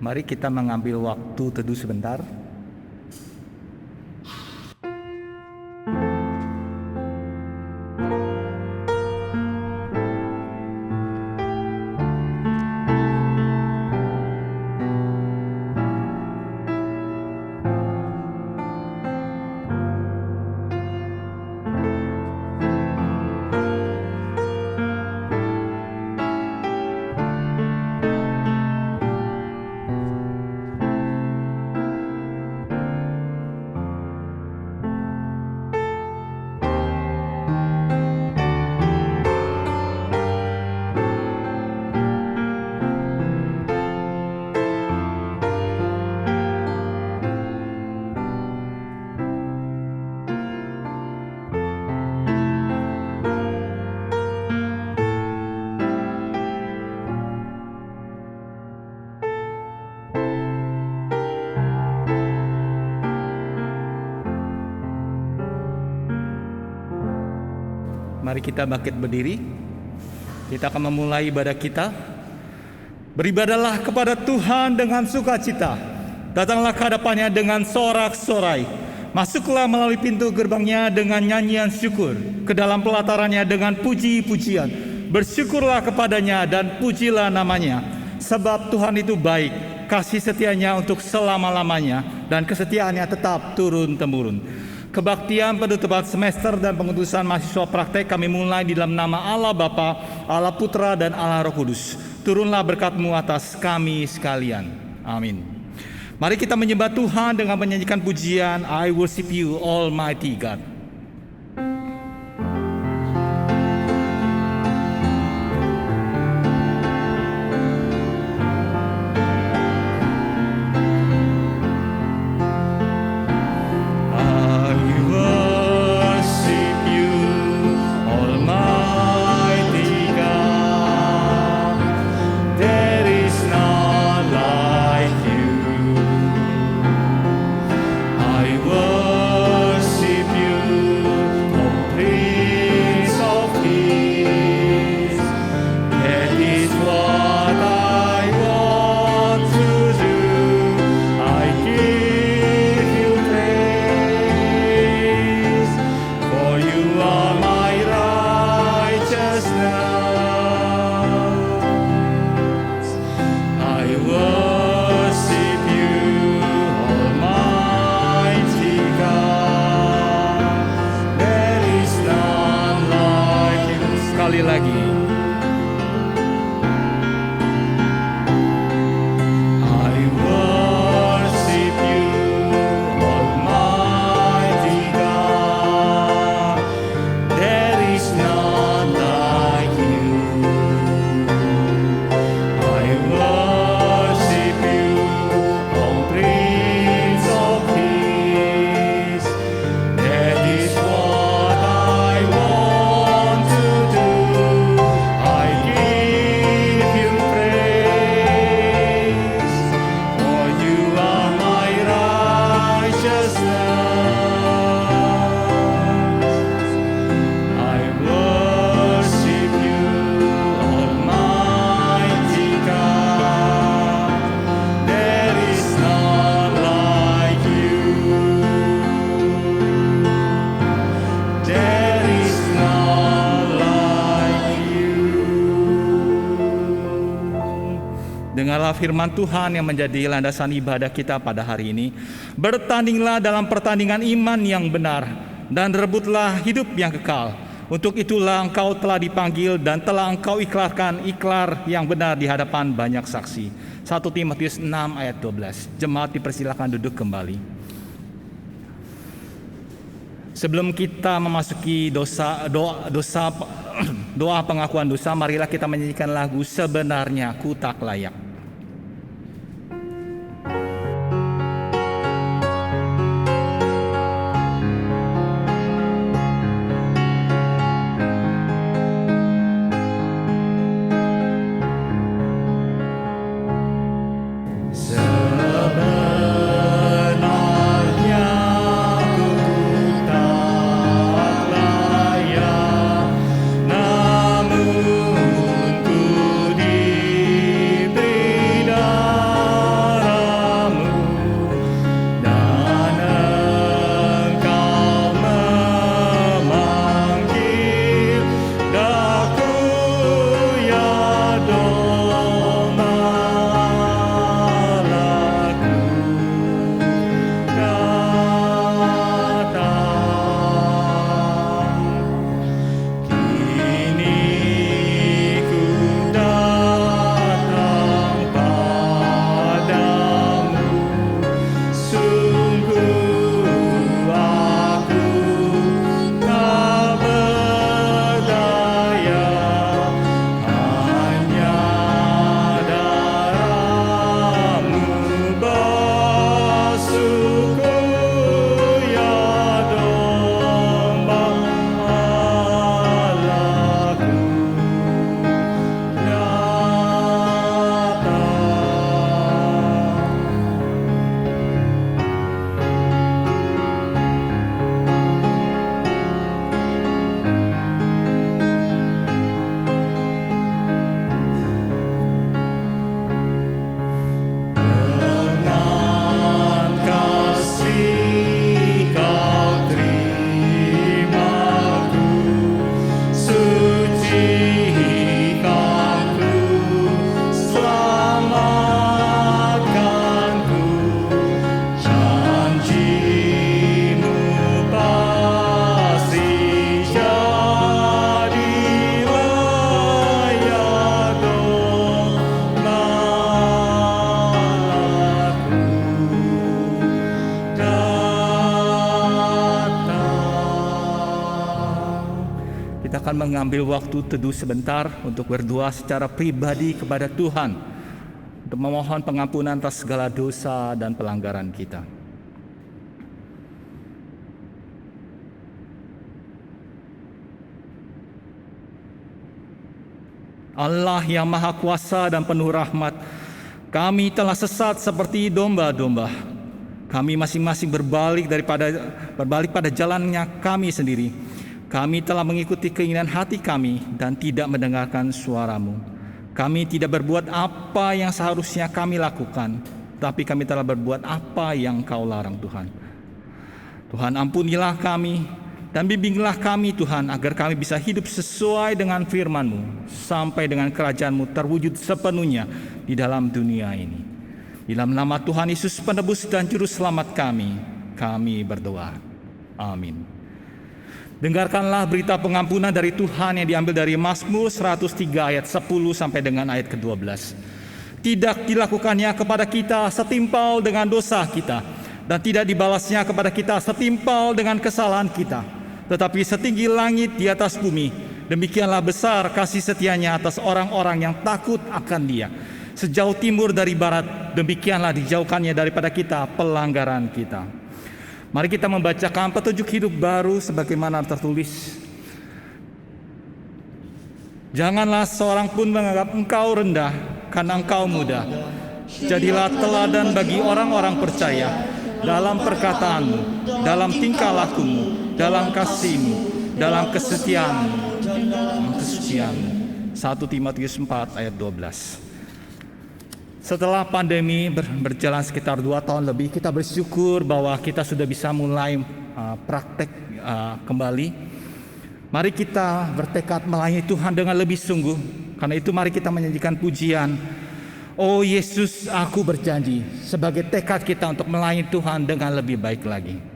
Mari kita mengambil waktu teduh sebentar. Mari kita bangkit berdiri. Kita akan memulai ibadah kita. Beribadahlah kepada Tuhan dengan sukacita. Datanglah ke hadapannya dengan sorak-sorai. Masuklah melalui pintu gerbangnya dengan nyanyian syukur. Ke dalam pelatarannya dengan puji-pujian. Bersyukurlah kepadanya dan pujilah namanya. Sebab Tuhan itu baik. Kasih setianya untuk selama-lamanya. Dan kesetiaannya tetap turun-temurun. Kebaktian penutupan semester dan pengutusan mahasiswa praktek kami mulai di dalam nama Allah Bapa, Allah Putra, dan Allah Roh Kudus. Turunlah berkat-Mu atas kami sekalian. Amin. Mari kita menyembah Tuhan dengan menyanyikan pujian I Worship You Almighty God. Dengarlah firman Tuhan yang menjadi landasan ibadah kita pada hari ini. Bertandinglah dalam pertandingan iman yang benar dan rebutlah hidup yang kekal. Untuk itulah engkau telah dipanggil dan telah engkau ikrarkan ikrar yang benar di hadapan banyak saksi. 1 Timotius 6 ayat 12. Jemaat dipersilakan duduk kembali. Sebelum kita memasuki doa pengakuan dosa, marilah kita menyanyikan lagu Sebenarnya Ku Tak Layak. Namun ku diberi mengambil waktu teduh sebentar untuk berdoa secara pribadi kepada Tuhan, untuk memohon pengampunan atas segala dosa dan pelanggaran kita. Allah yang Maha Kuasa dan penuh rahmat, kami telah sesat seperti domba-domba. Kami masing-masing berbalik pada jalannya kami sendiri. Kami telah mengikuti keinginan hati kami dan tidak mendengarkan suara-Mu. Kami tidak berbuat apa yang seharusnya kami lakukan, tapi kami telah berbuat apa yang Kau larang, Tuhan. Tuhan, ampunilah kami dan bimbinglah kami, Tuhan, agar kami bisa hidup sesuai dengan firman-Mu sampai dengan kerajaan-Mu terwujud sepenuhnya di dalam dunia ini. Di dalam nama Tuhan Yesus penebus dan juru selamat kami berdoa. Amin. Dengarkanlah berita pengampunan dari Tuhan yang diambil dari Mazmur 103 ayat 10 sampai dengan ayat ke-12. Tidak dilakukannya kepada kita setimpal dengan dosa kita, dan tidak dibalasnya kepada kita setimpal dengan kesalahan kita. Tetapi setinggi langit di atas bumi, demikianlah besar kasih setianya atas orang-orang yang takut akan Dia. Sejauh timur dari barat, demikianlah dijauhkannya daripada kita pelanggaran kita. Mari kita membacakan petunjuk hidup baru sebagaimana tertulis. Janganlah seorang pun menganggap engkau rendah karena engkau muda. Jadilah teladan bagi orang-orang percaya dalam perkataanmu, dalam tingkah lakumu, dalam kasihmu, dalam kesetiaanmu. 1 Timotius 4 ayat 12. Setelah pandemi berjalan sekitar 2 tahun lebih, kita bersyukur bahwa kita sudah bisa mulai praktek kembali. Mari kita bertekad melayani Tuhan dengan lebih sungguh. Karena itu mari kita menyanyikan pujian, "Oh Yesus, aku berjanji," sebagai tekad kita untuk melayani Tuhan dengan lebih baik lagi.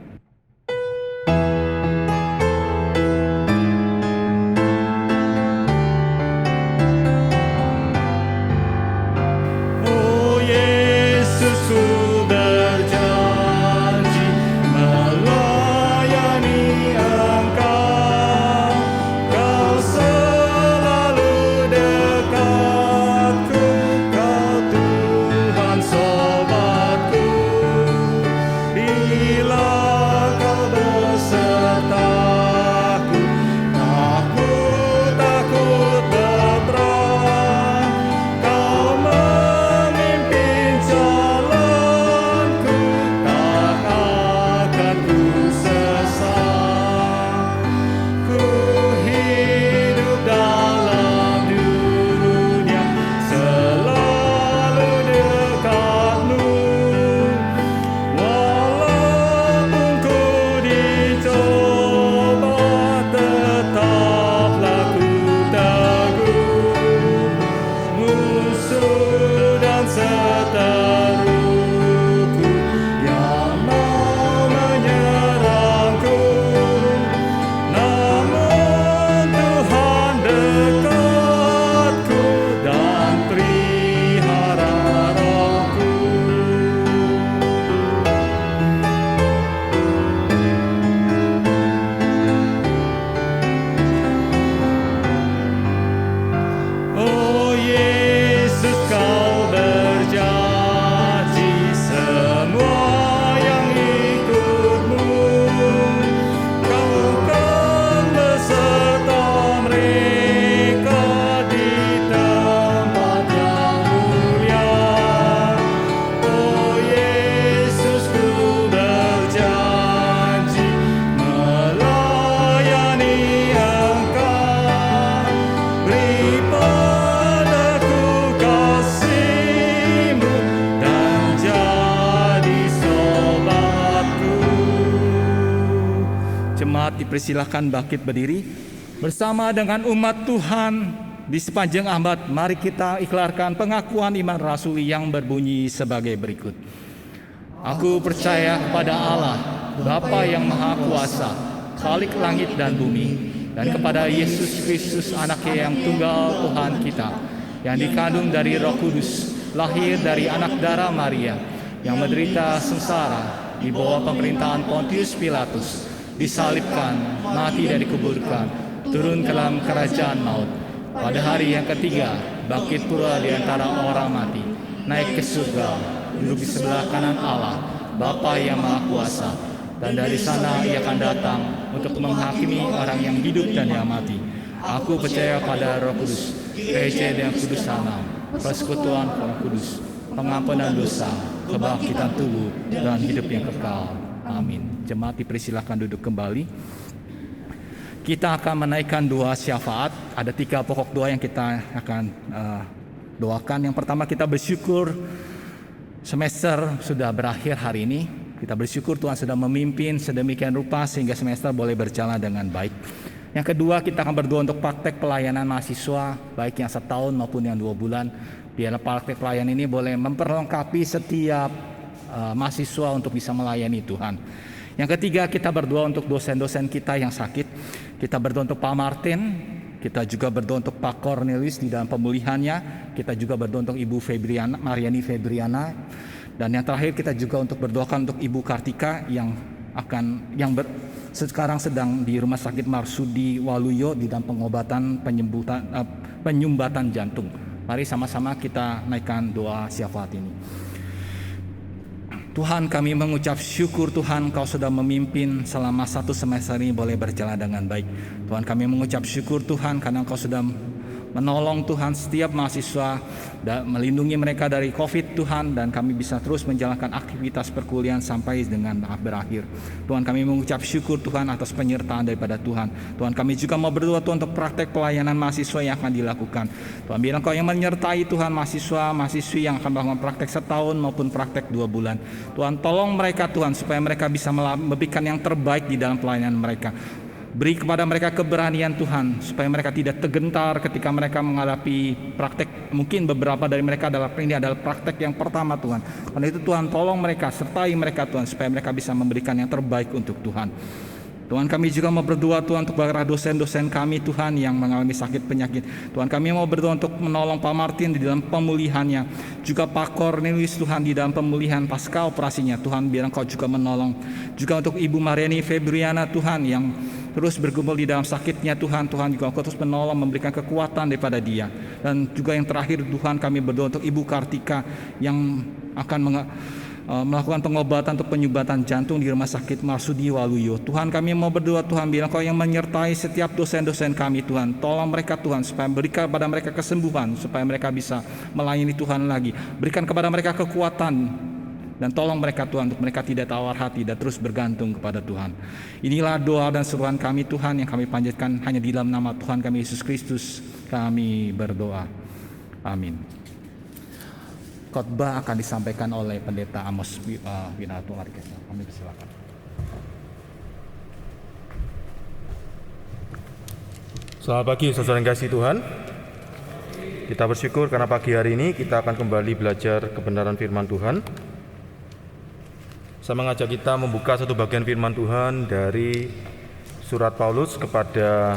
Dipersilahkan bangkit berdiri bersama dengan umat Tuhan di sepanjang abad. Mari kita ikrarkan pengakuan iman rasuli yang berbunyi sebagai berikut. Aku percaya kepada Allah, Bapa yang Maha Kuasa, Khalik langit dan bumi, dan kepada Yesus Kristus, Anaknya yang tunggal Tuhan kita, yang dikandung dari Roh Kudus, lahir dari anak darah Maria, yang menderita sengsara di bawah pemerintahan Pontius Pilatus, disalibkan, mati dan dikuburkan, turun ke dalam kerajaan maut. Pada hari yang ketiga, bangkit pula di antara orang mati, naik ke surga, duduk di sebelah kanan Allah, Bapa yang Maha Kuasa. Dan dari sana ia akan datang untuk menghakimi orang yang hidup dan yang mati. Aku percaya pada Roh Kudus, gereja yang kudus sama, persekutuan Roh Kudus, pengampunan dosa, kebangkitan tubuh, dan hidup yang kekal. Amin. Jemaat dipersilakan duduk kembali. Kita akan menaikkan doa syafaat. Ada 3 pokok doa yang kita akan doakan. Yang pertama, kita bersyukur semester sudah berakhir hari ini. Kita bersyukur Tuhan sudah memimpin sedemikian rupa sehingga semester boleh berjalan dengan baik. Yang kedua, kita akan berdoa untuk praktek pelayanan mahasiswa, baik yang 1 tahun maupun yang 2 bulan. Biar praktek pelayanan ini boleh memperlengkapi setiap mahasiswa untuk bisa melayani Tuhan. Yang ketiga, kita berdoa untuk dosen-dosen kita yang sakit. Kita berdoa untuk Pak Martin, kita juga berdoa untuk Pak Cornelius di dalam pemulihannya. Kita juga berdoa untuk Ibu Mariani Febriana. Dan yang terakhir, kita juga untuk berdoakan untuk Ibu Kartika yang sekarang sedang di Rumah Sakit Marsudi Waluyo di dalam pengobatan penyumbatan jantung. Mari sama-sama kita naikkan doa syafaat ini. Tuhan, kami mengucap syukur Tuhan, Kau sudah memimpin selama 1 semester ini boleh berjalan dengan baik. Tuhan, kami mengucap syukur Tuhan karena Kau sudah menolong Tuhan setiap mahasiswa, melindungi mereka dari COVID Tuhan, dan kami bisa terus menjalankan aktivitas perkuliahan sampai dengan berakhir. Tuhan, kami mengucap syukur Tuhan atas penyertaan daripada Tuhan. Tuhan, kami juga mau berdoa Tuhan untuk praktek pelayanan mahasiswa yang akan dilakukan. Tuhan, biarlah Kau yang menyertai Tuhan mahasiswa-mahasiswi yang akan melakukan praktek 1 tahun maupun praktek 2 bulan. Tuhan, tolong mereka Tuhan supaya mereka bisa memberikan yang terbaik di dalam pelayanan mereka. Beri kepada mereka keberanian Tuhan, supaya mereka tidak tergentar ketika mereka menghadapi praktek. Mungkin beberapa dari mereka ini adalah praktek yang pertama Tuhan. Karena itu Tuhan, tolong mereka, sertai mereka Tuhan, supaya mereka bisa memberikan yang terbaik untuk Tuhan. Tuhan, kami juga mau berdoa Tuhan untuk para dosen-dosen kami Tuhan yang mengalami sakit penyakit. Tuhan, kami mau berdoa untuk menolong Pak Martin di dalam pemulihannya. Juga Pak Cornelius Tuhan di dalam pemulihan pasca operasinya. Tuhan, biar Engkau juga menolong. Juga untuk Ibu Mariani Febriana Tuhan yang terus bergumul di dalam sakitnya Tuhan. Tuhan juga Engkau terus menolong, memberikan kekuatan daripada dia. Dan juga yang terakhir Tuhan, kami berdoa untuk Ibu Kartika yang akan melakukan pengobatan untuk penyumbatan jantung di Rumah Sakit Marsudi Waluyo. Tuhan, kami mau berdoa Tuhan, biar Engkau yang menyertai setiap dosen-dosen kami Tuhan. Tolong mereka Tuhan, supaya berikan kepada mereka kesembuhan, supaya mereka bisa melayani Tuhan lagi. Berikan kepada mereka kekuatan, dan tolong mereka Tuhan untuk mereka tidak tawar hati dan terus bergantung kepada Tuhan. Inilah doa dan seruan kami Tuhan yang kami panjatkan hanya di dalam nama Tuhan kami Yesus Kristus kami berdoa. Amin. Khotbah akan disampaikan oleh Pendeta Amos Winato. Mari kami persilakan. Selamat pagi saudara yang kasih Tuhan. Kita bersyukur karena pagi hari ini kita akan kembali belajar kebenaran firman Tuhan. Saya mengajak kita membuka satu bagian firman Tuhan dari surat Paulus kepada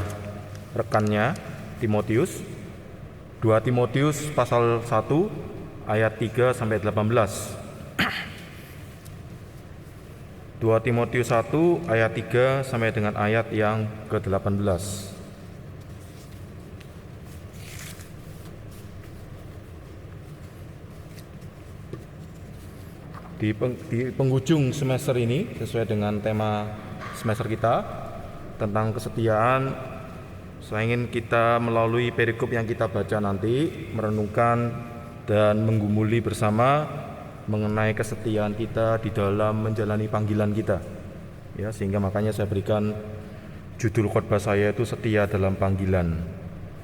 rekannya Timotius. 2 Timotius pasal 1 ayat 3 sampai 18. 2 Timotius 1 ayat 3 sampai dengan ayat yang ke-18. Di penghujung semester ini, sesuai dengan tema semester kita tentang kesetiaan, saya ingin kita melalui perikop yang kita baca nanti merenungkan dan menggumuli bersama mengenai kesetiaan kita di dalam menjalani panggilan kita. Ya, sehingga makanya saya berikan judul khotbah saya itu setia dalam panggilan.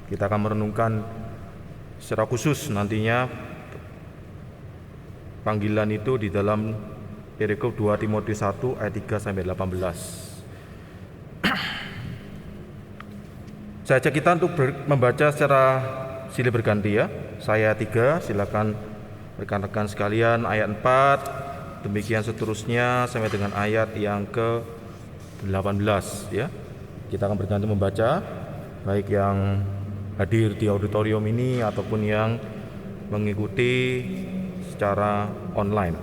Kita akan merenungkan secara khusus nantinya panggilan itu di dalam perikop 2 Timotius 1 ayat 3 sampai 18. Saya ajak kita untuk membaca secara silih berganti ya. Saya 3, silakan rekan-rekan sekalian ayat 4, demikian seterusnya sampai dengan ayat yang ke-18 ya. Kita akan berganti membaca, baik yang hadir di auditorium ini ataupun yang mengikuti secara online.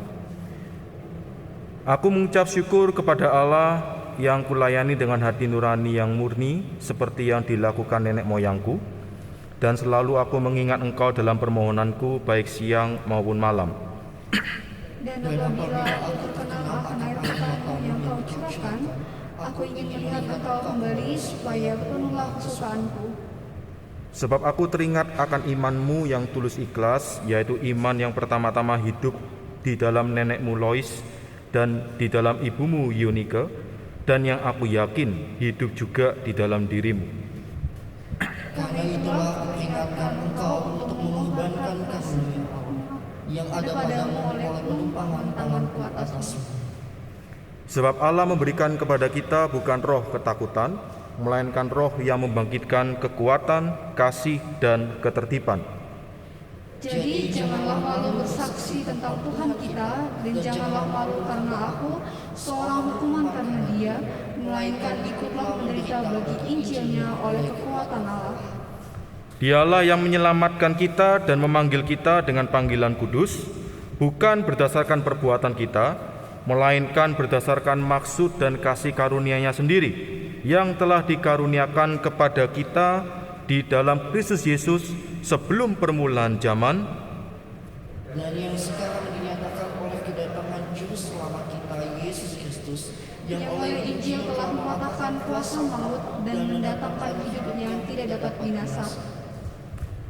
Aku mengucap syukur kepada Allah yang kulayani dengan hati nurani yang murni seperti yang dilakukan nenek moyangku, dan selalu aku mengingat Engkau dalam permohonanku baik siang maupun malam. Dan apabila aku terkenal akan air matamu yang kau curahkan, aku ingin melihat Engkau kembali supaya penuhlah kesukaanku. Sebab aku teringat akan imanmu yang tulus ikhlas, yaitu iman yang pertama-tama hidup di dalam nenekmu Lois dan di dalam ibumu Eunike, dan yang aku yakin hidup juga di dalam dirimu. Karena itulah kuperingatkan engkau untuk mengorbankan kasih yang ada padamu oleh penumpahan tanganku atasmu. Sebab Allah memberikan kepada kita bukan roh ketakutan, melainkan roh yang membangkitkan kekuatan, kasih, dan ketertiban. Jadi janganlah malu bersaksi tentang Tuhan kita, dan janganlah malu karena aku seorang hukuman karena Dia, melainkan ikutlah menderita bagi Injilnya oleh kekuatan Allah. Dialah yang menyelamatkan kita dan memanggil kita dengan panggilan kudus, bukan berdasarkan perbuatan kita, melainkan berdasarkan maksud dan kasih karunia-Nya sendiri, yang telah dikaruniakan kepada kita di dalam Kristus Yesus sebelum permulaan zaman, Dan yang sekarang dinyatakan oleh kedatangan Juru Selamat kita, Yesus Kristus, yang Yang oleh Injil telah mematahkan kuasa maut dan mendatangkan hidup yang tidak dapat binasa.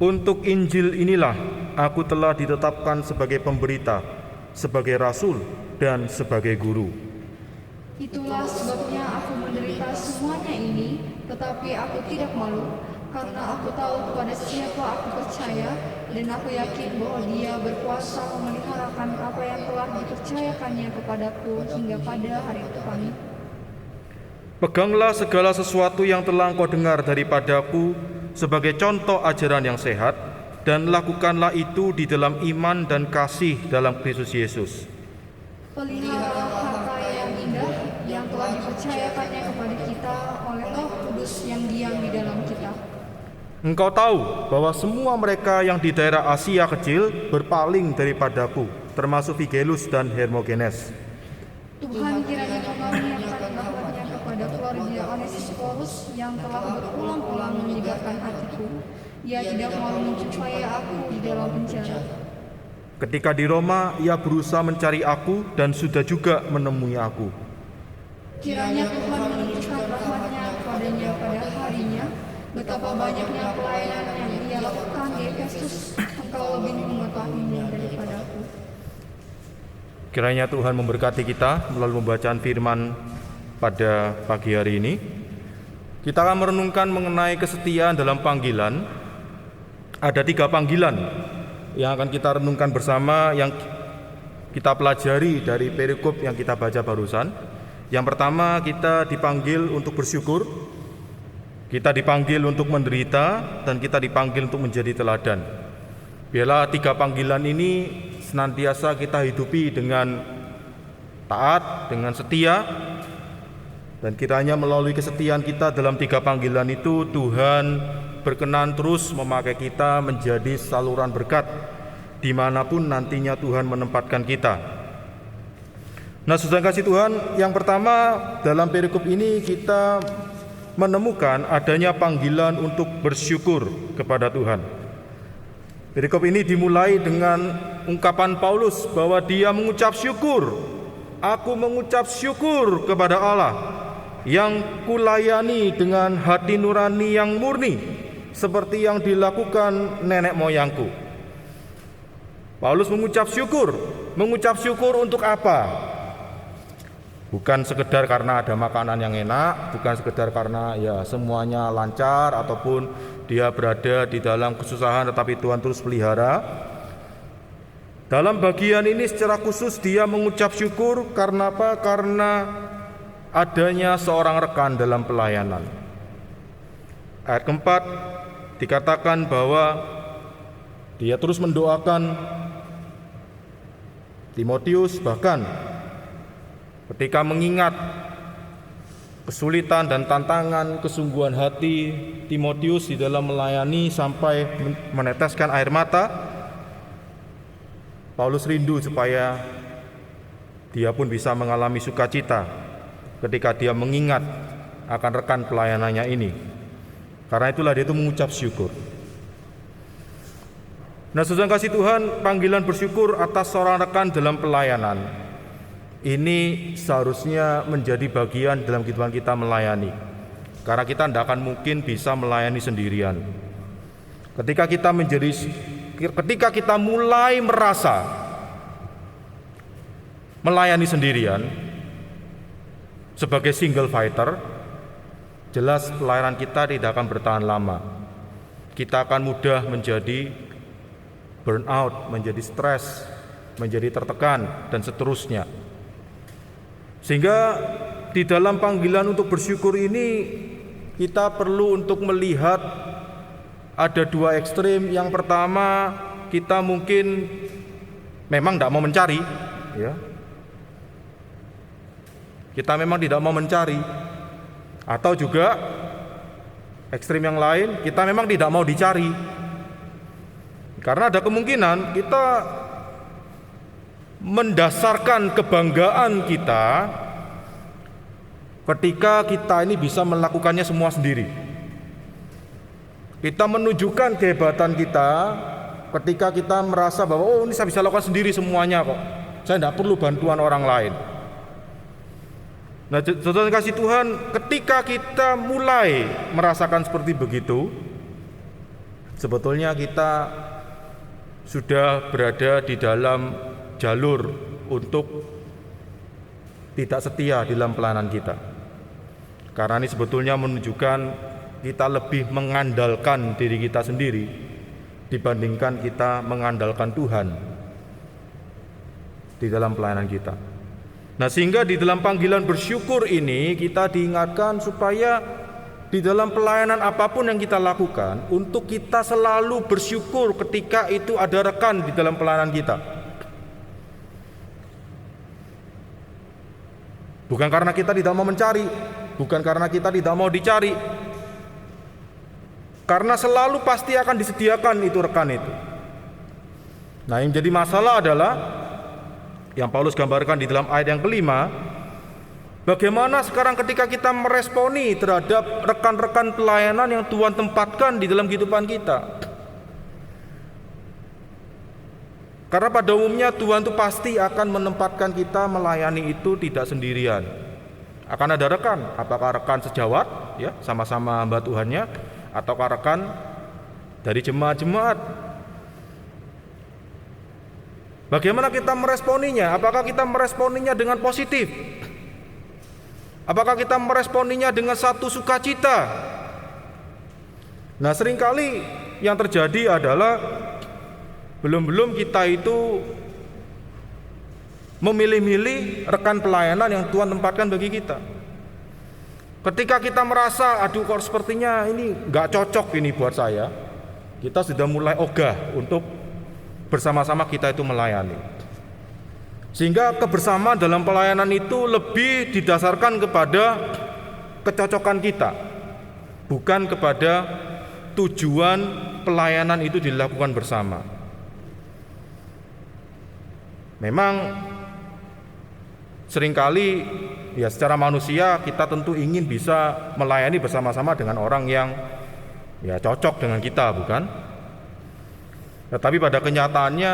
Untuk Injil inilah aku telah ditetapkan sebagai pemberita, sebagai rasul, dan sebagai guru. Itulah sebabnya aku menderita semuanya ini, tetapi aku tidak malu, karena aku tahu kepada siapa aku percaya, dan aku yakin bahwa Dia berkuasa memeliharakan apa yang telah dipercayakannya kepadaku hingga pada hari Tuhan. Peganglah segala sesuatu yang telah engkau dengar daripadaku sebagai contoh ajaran yang sehat, dan lakukanlah itu di dalam iman dan kasih dalam Kristus Yesus. Peliharalah harta yang indah yang telah dipercayakannya kepada kita oleh Roh Kudus yang diam di dalam kita. Engkau tahu bahwa semua mereka yang di daerah Asia kecil berpaling daripadaku, termasuk Figelus dan Hermogenes. Tuhan kiranya mengaruniakan rahmat-Nya kepada keluarga Onesiphorus yang telah berulang-ulang menyegarkan hatiku. Ia tidak mau menjumpai aku di dalam penjara. Ketika di Roma, ia berusaha mencari aku dan sudah juga menemui aku. Kiranya Tuhan menunjukkan rahmat-Nya kepadanya pada harinya. Betapa banyaknya pelayanan yang Ia lakukan di Efesus, Engkau lebih mengetahuinya daripadaku. Kiranya Tuhan memberkati kita melalui pembacaan firman pada pagi hari ini. Kita akan merenungkan mengenai kesetiaan dalam panggilan. Ada 3 panggilan yang akan kita renungkan bersama, yang kita pelajari dari perikop yang kita baca barusan. Yang pertama, kita dipanggil untuk bersyukur, kita dipanggil untuk menderita, dan kita dipanggil untuk menjadi teladan. Biarlah 3 panggilan ini senantiasa kita hidupi dengan taat, dengan setia, dan kiranya melalui kesetiaan kita dalam 3 panggilan itu, Tuhan berkenan terus memakai kita menjadi saluran berkat dimanapun nantinya Tuhan menempatkan kita. Nah, saudara kasih Tuhan, yang pertama dalam perikop ini kita menemukan adanya panggilan untuk bersyukur kepada Tuhan. Perikop ini dimulai dengan ungkapan Paulus bahwa dia mengucap syukur. Aku mengucap syukur kepada Allah yang kulayani dengan hati nurani yang murni, seperti yang dilakukan nenek moyangku. Paulus mengucap syukur. Mengucap syukur untuk apa? Bukan sekedar karena ada makanan yang enak, bukan sekedar karena ya semuanya lancar, ataupun dia berada di dalam kesusahan tetapi Tuhan terus pelihara. Dalam bagian ini secara khusus dia mengucap syukur karena apa? Karena adanya seorang rekan dalam pelayanan. Ayat keempat dikatakan bahwa dia terus mendoakan Timotius, bahkan ketika mengingat kesulitan dan tantangan kesungguhan hati Timotius di dalam melayani sampai meneteskan air mata, Paulus rindu supaya dia pun bisa mengalami sukacita ketika dia mengingat akan rekan pelayanannya ini. Karena itulah dia itu mengucap syukur. Nah, saudara kasih Tuhan, panggilan bersyukur atas seorang rekan dalam pelayanan ini seharusnya menjadi bagian dalam kehidupan kita melayani. Karena kita tidak akan mungkin bisa melayani sendirian. Ketika kita mulai merasa melayani sendirian sebagai single fighter, jelas pelayanan kita tidak akan bertahan lama. Kita akan mudah menjadi burnout, menjadi stres, menjadi tertekan, dan seterusnya. Sehingga di dalam panggilan untuk bersyukur ini kita perlu untuk melihat ada dua ekstrem. Yang pertama, kita mungkin memang tidak mau mencari, ya. Kita memang tidak mau mencari. Atau juga ekstrem yang lain, kita memang tidak mau dicari. Karena ada kemungkinan kita mendasarkan kebanggaan kita ketika kita ini bisa melakukannya semua sendiri. Kita menunjukkan kehebatan kita ketika kita merasa bahwa oh, ini saya bisa lakukan sendiri semuanya kok. Saya tidak perlu bantuan orang lain. Nah, saudara kasih Tuhan, ketika kita mulai merasakan seperti begitu, sebetulnya kita sudah berada di dalam jalur untuk tidak setia di dalam pelayanan kita. Karena ini sebetulnya menunjukkan kita lebih mengandalkan diri kita sendiri dibandingkan kita mengandalkan Tuhan di dalam pelayanan kita. Nah, sehingga di dalam panggilan bersyukur ini kita diingatkan supaya di dalam pelayanan apapun yang kita lakukan, untuk kita selalu bersyukur ketika itu ada rekan di dalam pelayanan kita. Bukan karena kita tidak mau mencari, bukan karena kita tidak mau dicari, karena selalu pasti akan disediakan itu rekan itu. Nah, yang jadi masalah adalah yang Paulus gambarkan di dalam ayat yang kelima, bagaimana sekarang ketika kita meresponi terhadap rekan-rekan pelayanan yang Tuhan tempatkan di dalam kehidupan kita. Karena pada umumnya Tuhan itu pasti akan menempatkan kita melayani itu tidak sendirian. Akan ada rekan, apakah rekan sejawat, ya, sama-sama hamba Tuhannya, ataukah rekan dari jemaat-jemaat. Bagaimana kita meresponinya? Apakah kita meresponinya dengan positif? Apakah kita meresponinya dengan satu sukacita? Nah, seringkali yang terjadi adalah belum kita itu memilih-milih rekan pelayanan yang Tuhan tempatkan bagi kita. Ketika kita merasa, aduh kok sepertinya ini gak cocok ini buat saya, kita sudah mulai ogah untuk bersama-sama kita itu melayani. Sehingga kebersamaan dalam pelayanan itu lebih didasarkan kepada kecocokan kita, bukan kepada tujuan pelayanan itu dilakukan bersama. Memang seringkali ya secara manusia kita tentu ingin bisa melayani bersama-sama dengan orang yang ya cocok dengan kita, bukan? Tetapi pada kenyataannya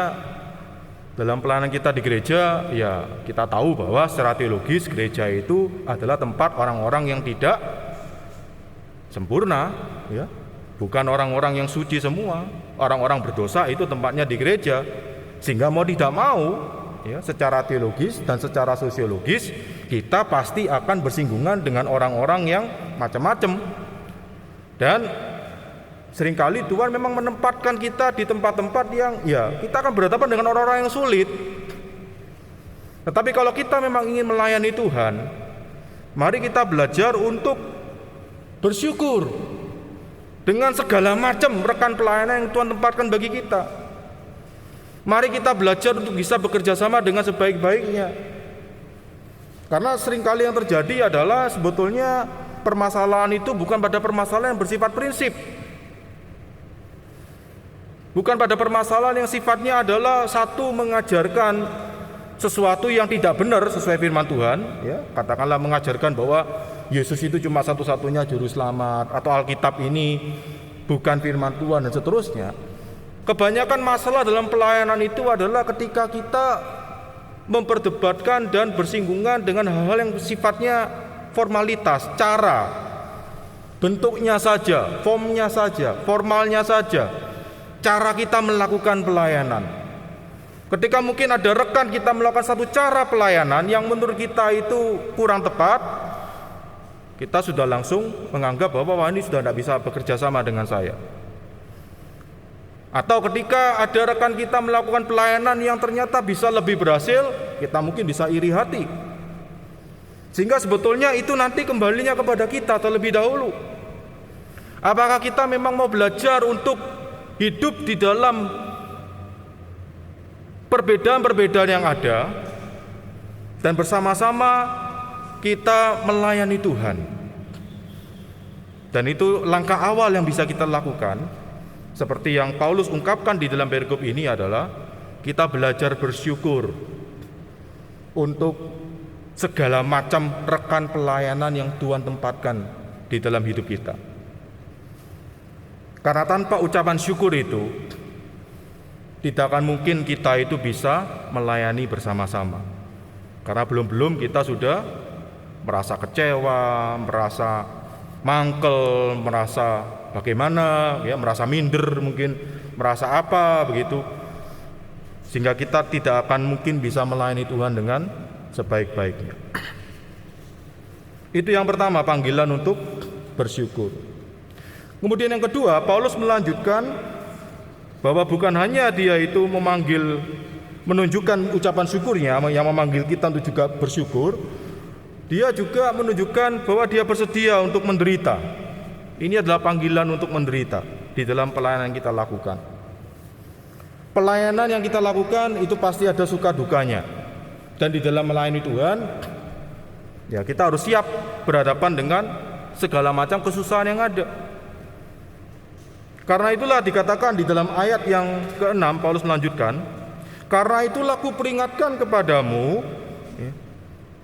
dalam pelayanan kita di gereja, ya kita tahu bahwa secara teologis gereja itu adalah tempat orang-orang yang tidak sempurna, ya, bukan orang-orang yang suci semua. Orang-orang berdosa itu tempatnya di gereja. Sehingga mau tidak mau, ya, secara teologis dan secara sosiologis kita pasti akan bersinggungan dengan orang-orang yang macam-macam. Dan seringkali Tuhan memang menempatkan kita di tempat-tempat yang ya kita akan berhadapan dengan orang-orang yang sulit. Tetapi kalau kita memang ingin melayani Tuhan, mari kita belajar untuk bersyukur dengan segala macam rekan pelayanan yang Tuhan tempatkan bagi kita. Mari kita belajar untuk bisa bekerja sama dengan sebaik-baiknya. Karena seringkali yang terjadi adalah sebetulnya permasalahan itu bukan pada permasalahan yang bersifat prinsip, bukan pada permasalahan yang sifatnya adalah satu mengajarkan sesuatu yang tidak benar sesuai firman Tuhan, ya, katakanlah mengajarkan bahwa Yesus itu cuma satu-satunya juru selamat, atau Alkitab ini bukan firman Tuhan, dan seterusnya. Kebanyakan masalah dalam pelayanan itu adalah ketika kita memperdebatkan dan bersinggungan dengan hal-hal yang sifatnya formalitas, cara, bentuknya saja, formnya saja, formalnya saja, cara kita melakukan pelayanan. Ketika mungkin ada rekan kita melakukan satu cara pelayanan yang menurut kita itu kurang tepat, kita sudah langsung menganggap bahwa ini sudah tidak bisa bekerja sama dengan saya. Atau ketika ada rekan kita melakukan pelayanan yang ternyata bisa lebih berhasil, kita mungkin bisa iri hati. Sehingga sebetulnya itu nanti kembalinya kepada kita terlebih dahulu. Apakah kita memang mau belajar untuk hidup di dalam perbedaan-perbedaan yang ada, dan bersama-sama kita melayani Tuhan. Dan itu langkah awal yang bisa kita lakukan. Seperti yang Paulus ungkapkan di dalam perikop ini adalah kita belajar bersyukur untuk segala macam rekan pelayanan yang Tuhan tempatkan di dalam hidup kita. Karena tanpa ucapan syukur itu tidak akan mungkin kita itu bisa melayani bersama-sama. Karena belum kita sudah merasa kecewa, merasa mangkel, merasa bagaimana, ya, merasa minder mungkin, merasa apa begitu, sehingga kita tidak akan mungkin bisa melayani Tuhan dengan sebaik-baiknya. Itu yang pertama, panggilan untuk bersyukur. Kemudian yang kedua, Paulus melanjutkan bahwa bukan hanya dia itu menunjukkan ucapan syukurnya yang memanggil kita untuk juga bersyukur, dia juga menunjukkan bahwa dia bersedia untuk menderita. Ini adalah panggilan untuk menderita di dalam pelayanan yang kita lakukan. Pelayanan yang kita lakukan itu pasti ada suka dukanya. Dan di dalam melayani Tuhan, ya, kita harus siap berhadapan dengan segala macam kesusahan yang ada. Karena itulah dikatakan di dalam ayat yang ke-6, Paulus melanjutkan, karena itulah kuperingatkan kepadamu, ya,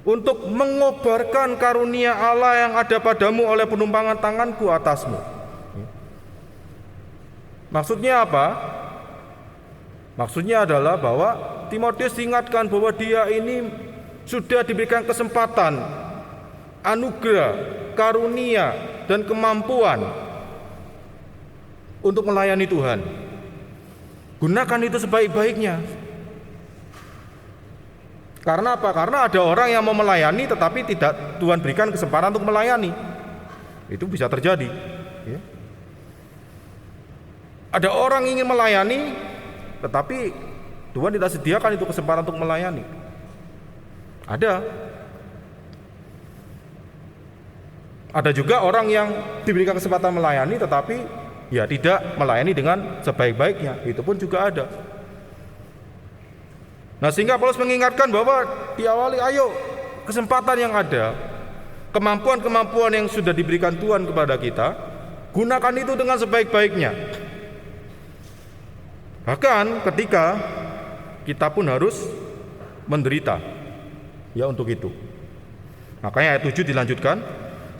untuk mengobarkan karunia Allah yang ada padamu oleh penumpangan tanganku atasmu. Maksudnya apa? Maksudnya adalah bahwa Timotius diingatkan bahwa dia ini sudah diberikan kesempatan, anugerah, karunia, dan kemampuan untuk melayani Tuhan. Gunakan itu sebaik-baiknya. Karena apa? Karena ada orang yang mau melayani tetapi tidak Tuhan berikan kesempatan untuk melayani. Itu bisa terjadi, ya. Ada orang ingin melayani tetapi Tuhan tidak sediakan itu kesempatan untuk melayani. Ada juga orang yang diberikan kesempatan melayani tetapi ya tidak melayani dengan sebaik-baiknya. Itu pun juga ada. Nah, sehingga Paulus mengingatkan bahwa diawali, ayo, kesempatan yang ada, kemampuan-kemampuan yang sudah diberikan Tuhan kepada kita, gunakan itu dengan sebaik-baiknya. Bahkan ketika kita pun harus menderita, ya, untuk itu. Makanya ayat 7 dilanjutkan,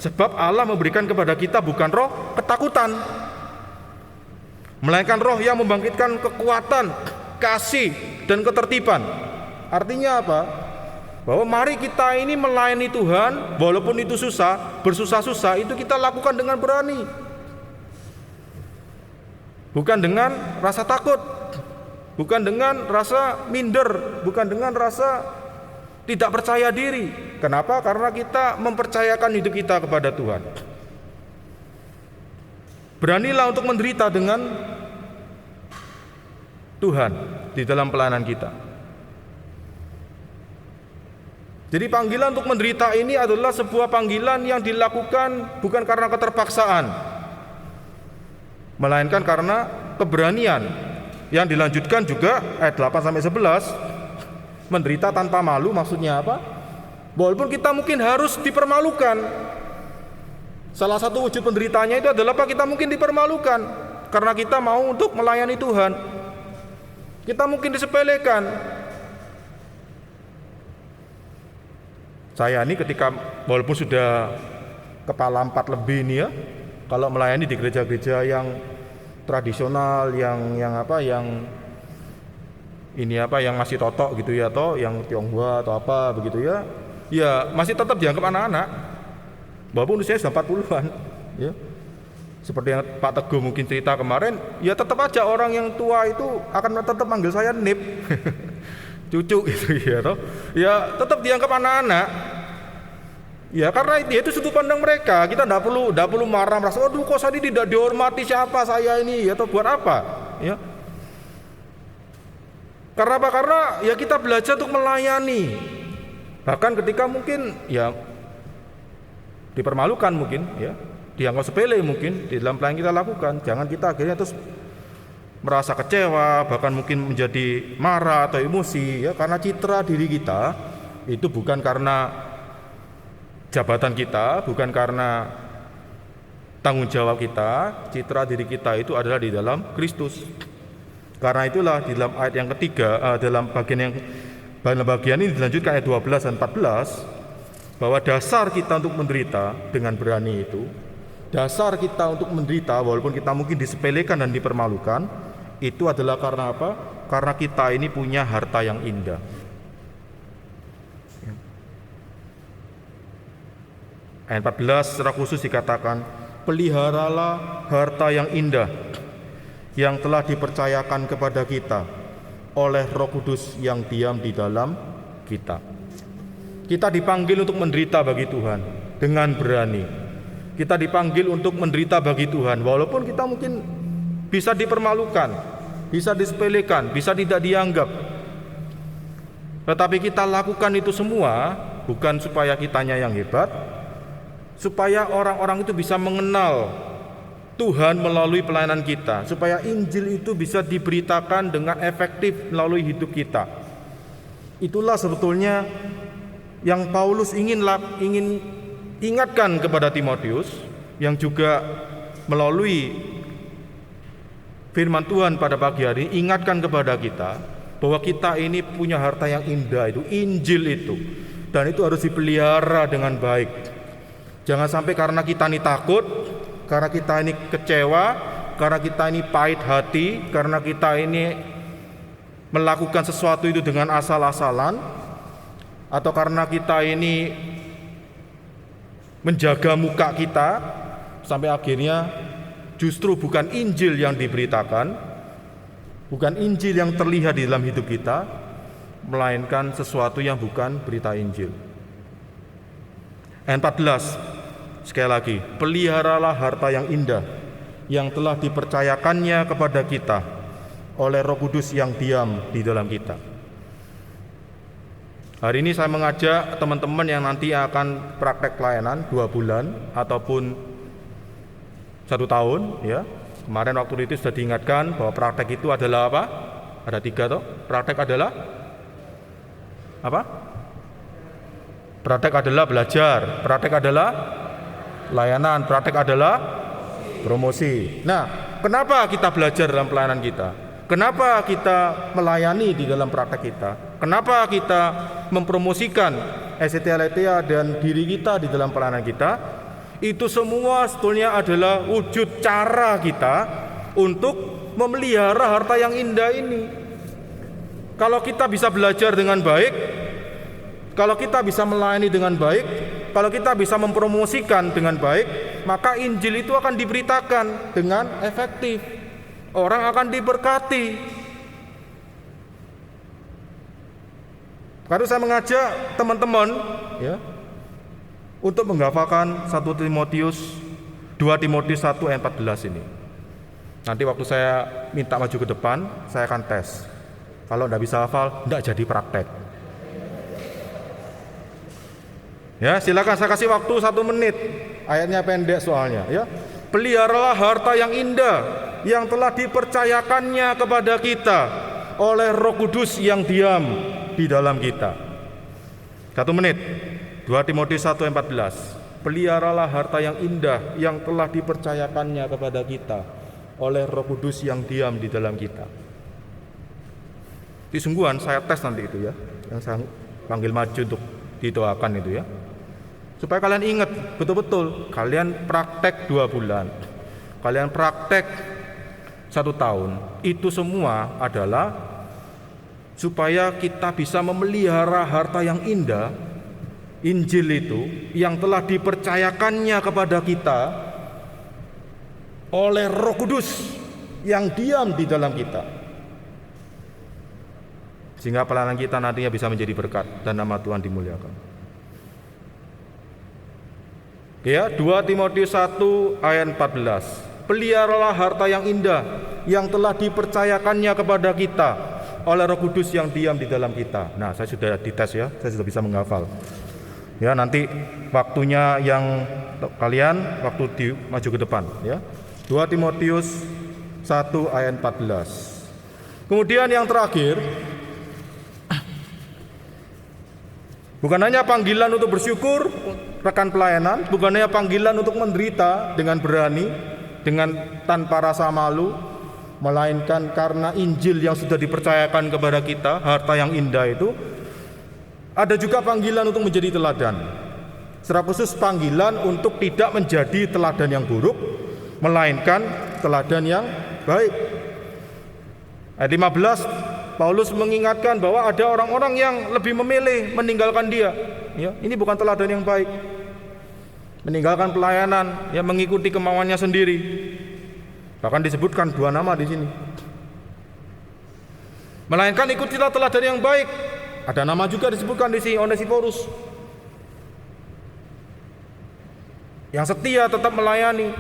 sebab Allah memberikan kepada kita bukan roh ketakutan, melainkan roh yang membangkitkan kekuatan, kasih, dan ketertiban. Artinya apa? Bahwa mari kita ini melayani Tuhan, walaupun itu susah, bersusah-susah, itu kita lakukan dengan berani. Bukan dengan rasa takut, bukan dengan rasa minder, bukan dengan rasa tidak percaya diri. Kenapa? Karena kita mempercayakan hidup kita kepada Tuhan. Beranilah untuk menderita dengan Tuhan di dalam pelayanan kita. Jadi panggilan untuk menderita ini adalah sebuah panggilan yang dilakukan bukan karena keterpaksaan, melainkan karena keberanian. Yang dilanjutkan juga ayat 8-11, menderita tanpa malu. Maksudnya apa? Walaupun kita mungkin harus dipermalukan. Salah satu wujud penderitanya itu adalah apa? Kita mungkin dipermalukan karena kita mau untuk melayani Tuhan. Kita mungkin disepelekan. Saya ini ketika walaupun sudah kepala 4 lebih ini ya, kalau melayani di gereja-gereja yang tradisional, yang masih totok gitu ya, atau yang Tionghoa atau apa begitu ya, ya masih tetap dianggap anak-anak walaupun usianya sudah 40-an ya. Seperti yang Pak Teguh mungkin cerita kemarin, ya tetap aja orang yang tua itu akan tetap manggil saya Nip cucu gitu ya toh. Ya tetap dianggap anak-anak. Ya karena itu sudut pandang mereka. Kita tidak perlu marah merasa aduh kok saya tidak dihormati, siapa saya ini atau buat apa ya. Karena apa? Karena ya kita belajar untuk melayani. Bahkan ketika mungkin ya dipermalukan mungkin ya, dianggap sepele mungkin di dalam pelayanan kita lakukan, jangan kita akhirnya terus merasa kecewa, bahkan mungkin menjadi marah atau emosi ya, karena citra diri kita itu bukan karena jabatan kita, bukan karena tanggung jawab kita. Citra diri kita itu adalah di dalam Kristus. Karena itulah di dalam ayat yang ketiga, dalam bagian ini dilanjutkan ayat 12 dan 14, bahwa dasar kita untuk menderita dengan berani itu, dasar kita untuk menderita walaupun kita mungkin disepelekan dan dipermalukan, itu adalah karena apa? Karena kita ini punya harta yang indah. Ayat 14 secara khusus dikatakan, peliharalah harta yang indah yang telah dipercayakan kepada kita oleh Roh Kudus yang diam di dalam kita. Kita dipanggil untuk menderita bagi Tuhan dengan berani. Kita dipanggil untuk menderita bagi Tuhan walaupun kita mungkin bisa dipermalukan, bisa disepelekan, bisa tidak dianggap. Tetapi kita lakukan itu semua bukan supaya kitanya yang hebat, supaya orang-orang itu bisa mengenal Tuhan melalui pelayanan kita, supaya Injil itu bisa diberitakan dengan efektif melalui hidup kita. Itulah sebetulnya yang Paulus ingin ingatkan kepada Timotius, yang juga melalui firman Tuhan pada pagi hari ini ingatkan kepada kita bahwa kita ini punya harta yang indah, itu Injil itu, dan itu harus dipelihara dengan baik. Jangan sampai karena kita ini takut, karena kita ini kecewa, karena kita ini pahit hati, karena kita ini melakukan sesuatu itu dengan asal-asalan, atau karena kita ini menjaga muka kita sampai akhirnya justru bukan Injil yang diberitakan, bukan Injil yang terlihat di dalam hidup kita, melainkan sesuatu yang bukan berita Injil. Ayat 14 sekali lagi, peliharalah harta yang indah yang telah dipercayakannya kepada kita oleh Roh Kudus yang diam di dalam kita. Hari ini saya mengajak teman-teman yang nanti akan praktek pelayanan 2 bulan ataupun 1 tahun ya. Kemarin waktu itu sudah diingatkan bahwa praktek itu adalah apa? Ada 3 toh. Praktek adalah apa? Praktek adalah belajar, praktek adalah layanan, praktek adalah promosi. Nah, kenapa kita belajar dalam pelayanan kita? Kenapa kita melayani di dalam praktek kita? Kenapa kita mempromosikan SCT-LTA dan diri kita di dalam pelayanan kita? Itu semua sebetulnya adalah wujud cara kita untuk memelihara harta yang indah ini. Kalau kita bisa belajar dengan baik, kalau kita bisa melayani dengan baik, kalau kita bisa mempromosikan dengan baik, maka Injil itu akan diberitakan dengan efektif. Orang akan diberkati. Karena saya mengajak teman-teman ya untuk menghafalkan 2 Timotius 1 ayat 14 ini. Nanti waktu saya minta maju ke depan, saya akan tes. Kalau tidak bisa hafal, tidak jadi praktek. Ya, silakan saya kasih waktu 1 menit. Ayatnya pendek soalnya ya. Peliharalah harta yang indah yang telah dipercayakannya kepada kita oleh Roh Kudus yang diam di dalam kita. 1 menit. 2 Timotius 1 ayat 14. Peliharalah harta yang indah yang telah dipercayakannya kepada kita oleh Roh Kudus yang diam di dalam kita. Di sungguhan saya tes nanti itu ya, yang saya panggil maju untuk didoakan itu ya. Supaya kalian ingat betul-betul, kalian praktek 2 bulan, kalian praktek 1 tahun, itu semua adalah supaya kita bisa memelihara harta yang indah, Injil itu, yang telah dipercayakannya kepada kita oleh Roh Kudus yang diam di dalam kita, sehingga pelayanan kita nantinya bisa menjadi berkat dan nama Tuhan dimuliakan. Ya, 2 Timotius 1 ayat 14. Peliharalah harta yang indah yang telah dipercayakannya kepada kita oleh Roh Kudus yang diam di dalam kita. Nah, saya sudah dites ya, saya sudah bisa menghafal. Ya, nanti waktunya yang kalian waktu maju ke depan ya. 2 Timotius 1 ayat 14. Kemudian yang terakhir, bukan hanya panggilan untuk bersyukur rekan pelayanan, bukan hanya panggilan untuk menderita dengan berani, dengan tanpa rasa malu, melainkan karena Injil yang sudah dipercayakan kepada kita, harta yang indah itu, ada juga panggilan untuk menjadi teladan. Secara khusus panggilan untuk tidak menjadi teladan yang buruk, melainkan teladan yang baik. Ayat 15, Paulus mengingatkan bahwa ada orang-orang yang lebih memilih meninggalkan dia. Ya, ini bukan teladan yang baik. Meninggalkan pelayanan, ya, mengikuti kemauannya sendiri. Bahkan disebutkan 2 nama di sini. Melainkan ikutilah teladan yang baik. Ada nama juga disebutkan di sini, Onesiphorus. Yang setia tetap melayani.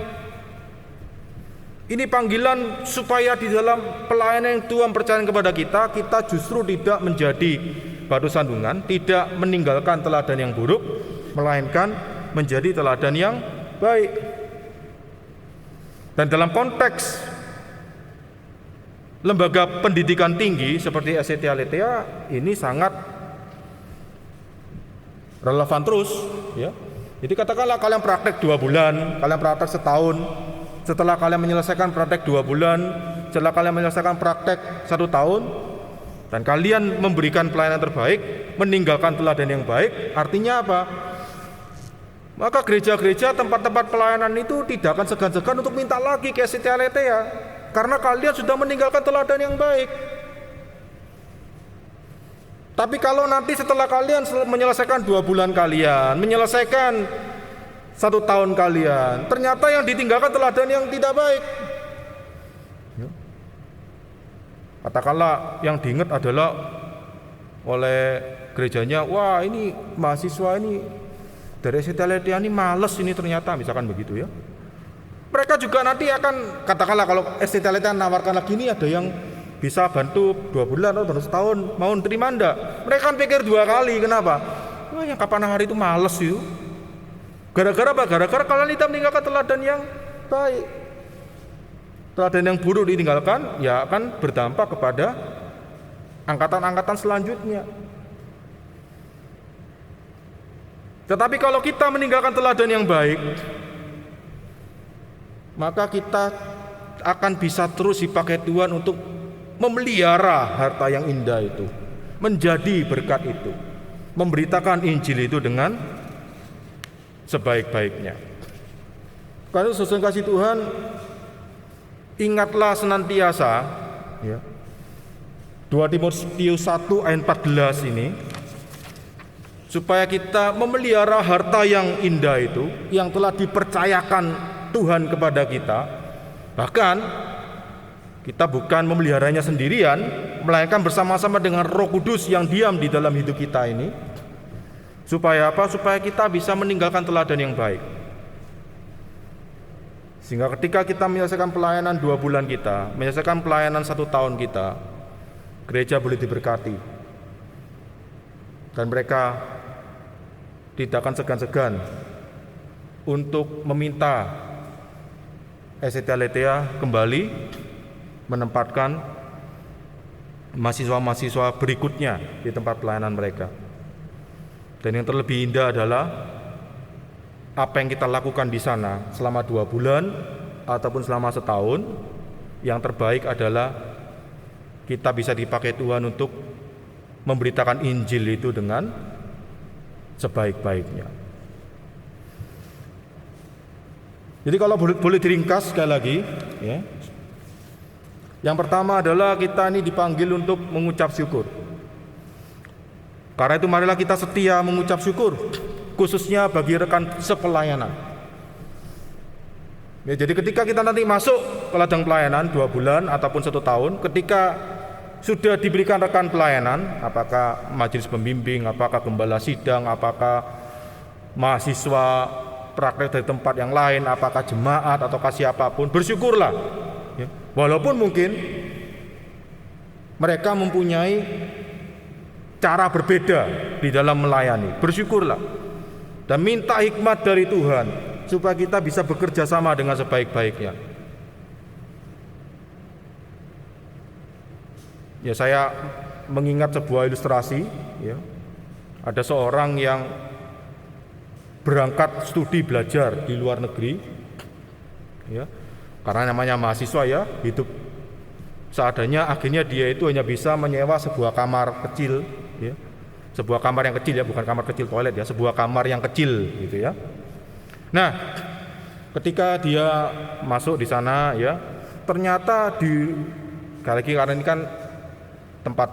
Ini panggilan supaya di dalam pelayanan yang Tuhan percayakan kepada kita, kita justru tidak menjadi batu sandungan, tidak meninggalkan teladan yang buruk, melainkan menjadi teladan yang baik. Dan dalam konteks lembaga pendidikan tinggi seperti SCT Aletheia, ini sangat relevan terus ya. Jadi katakanlah kalian praktek 2 bulan, kalian praktek 1 tahun. Setelah kalian menyelesaikan praktek 2 bulan, setelah kalian menyelesaikan praktek 1 tahun, dan kalian memberikan pelayanan terbaik, meninggalkan teladan yang baik, artinya apa? Maka gereja-gereja, tempat-tempat pelayanan itu tidak akan segan-segan untuk minta lagi ke SCT Aletheia, karena kalian sudah meninggalkan teladan yang baik. Tapi kalau nanti setelah kalian menyelesaikan 2 bulan kalian, menyelesaikan 1 tahun kalian, ternyata yang ditinggalkan teladan yang tidak baik, katakanlah yang diingat adalah oleh gerejanya, wah ini mahasiswa ini dari SCT Aletheia ini males ini ternyata, misalkan begitu ya. Mereka juga nanti akan, katakanlah kalau SCT Aletheia nawarkan lagi, ini ada yang bisa bantu 2 bulan atau bantu 1 tahun, mau terima enggak? Mereka kan pikir 2 kali, kenapa? Wah yang kapan hari itu males itu. Gara-gara apa? Gara-gara kalian tidak meninggalkan teladan yang baik. Teladan yang buruk ditinggalkan, ya akan berdampak kepada angkatan-angkatan selanjutnya. Tetapi kalau kita meninggalkan teladan yang baik, maka kita akan bisa terus dipakai Tuhan untuk memelihara harta yang indah itu, menjadi berkat itu, memberitakan Injil itu dengan sebaik-baiknya. Karena saudara kasih Tuhan, ingatlah senantiasa ya, 2 Timotius 1 ayat 14 ini, supaya kita memelihara harta yang indah itu, yang telah dipercayakan Tuhan kepada kita. Bahkan kita bukan memeliharanya sendirian, melainkan bersama-sama dengan Roh Kudus yang diam di dalam hidup kita ini. Supaya apa? Supaya kita bisa meninggalkan teladan yang baik. Sehingga ketika kita menyelesaikan pelayanan 2 bulan kita, menyelesaikan pelayanan 1 tahun kita, gereja boleh diberkati. Dan mereka tidak akan segan-segan untuk meminta SCT Aletheia kembali menempatkan mahasiswa-mahasiswa berikutnya di tempat pelayanan mereka. Dan yang terlebih indah adalah apa yang kita lakukan di sana selama 2 bulan ataupun selama 1 tahun, yang terbaik adalah kita bisa dipakai Tuhan untuk memberitakan Injil itu dengan sebaik-baiknya. Jadi kalau boleh diringkas sekali lagi, ya. Yang pertama adalah kita ini dipanggil untuk mengucap syukur. Karena itu marilah kita setia mengucap syukur, khususnya bagi rekan sepelayanan. Ya, jadi ketika kita nanti masuk ke ladang pelayanan 2 bulan ataupun 1 tahun, ketika sudah diberikan rekan pelayanan, apakah majelis pembimbing, apakah gembala sidang, apakah mahasiswa praktek dari tempat yang lain, apakah jemaat ataukah siapapun, bersyukurlah. Ya, walaupun mungkin mereka mempunyai cara berbeda di dalam melayani, bersyukurlah dan minta hikmat dari Tuhan supaya kita bisa bekerja sama dengan sebaik-baiknya. Ya, saya mengingat sebuah ilustrasi, ya. Ada seorang yang berangkat studi belajar di luar negeri, ya. Karena namanya mahasiswa, ya, hidup seadanya, akhirnya dia itu hanya bisa menyewa sebuah kamar kecil, ya. Sebuah kamar yang kecil, ya, bukan kamar kecil toilet, ya, sebuah kamar yang kecil gitu, ya. Nah, ketika dia masuk di sana, ya, ternyata karena ini kan tempat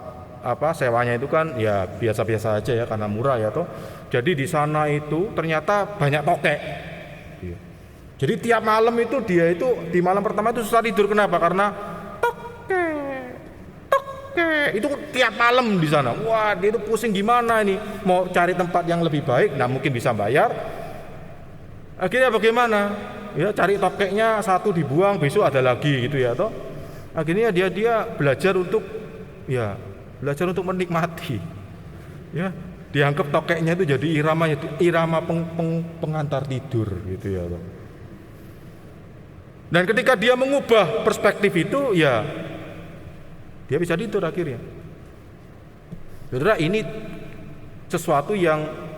sewanya itu kan ya biasa-biasa aja, ya, karena murah, ya, toh. Jadi di sana itu ternyata banyak tokek. Ya. Jadi tiap malam itu dia itu di malam pertama itu susah tidur. Kenapa? Karena tokek itu tiap malam di sana. Wah, dia itu pusing gimana ini, mau cari tempat yang lebih baik, nah mungkin bisa bayar. Akhirnya bagaimana? Ya, cari tokeknya satu dibuang, besok ada lagi gitu, ya, toh. Akhirnya dia belajar untuk menikmati. Ya, dianggap tokeknya itu jadi irama pengantar tidur gitu, ya, toh. Dan ketika dia mengubah perspektif itu, ya dia bisa tidur akhirnya. Saudara, ini sesuatu yang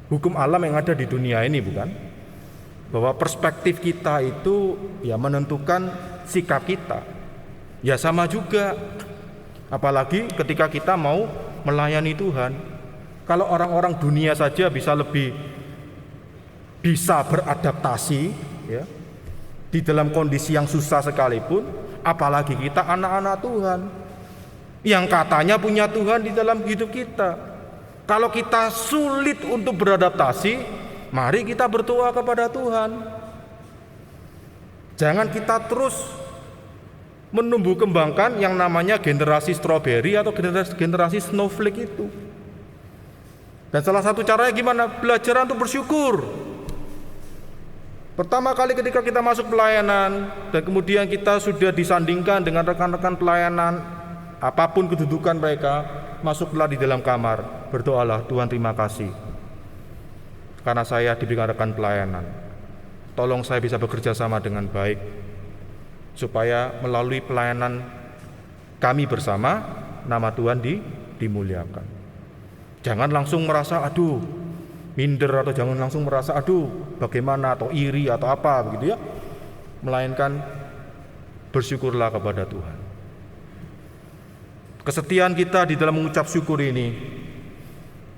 hukum alam yang ada di dunia ini, bukan? Bahwa perspektif kita itu ya menentukan sikap kita. Ya sama juga, apalagi ketika kita mau melayani Tuhan. Kalau orang-orang dunia saja bisa beradaptasi, ya, di dalam kondisi yang susah sekalipun, apalagi kita anak-anak Tuhan yang katanya punya Tuhan di dalam hidup kita. Kalau kita sulit untuk beradaptasi, mari kita berdoa kepada Tuhan. Jangan kita terus menumbuh kembangkan yang namanya generasi stroberi atau generasi snowflake itu. Dan salah satu caranya gimana? Belajar untuk bersyukur. Pertama kali ketika kita masuk pelayanan dan kemudian kita sudah disandingkan dengan rekan-rekan pelayanan, apapun kedudukan mereka, masuklah di dalam kamar, berdoalah, Tuhan terima kasih karena saya diberikan rekan pelayanan. Tolong saya bisa bekerja sama dengan baik supaya melalui pelayanan kami bersama nama Tuhan dimuliakan. Jangan langsung merasa aduh minder, atau jangan langsung merasa aduh bagaimana atau iri atau apa begitu, ya. Melainkan bersyukurlah kepada Tuhan. Kesetiaan kita di dalam mengucap syukur ini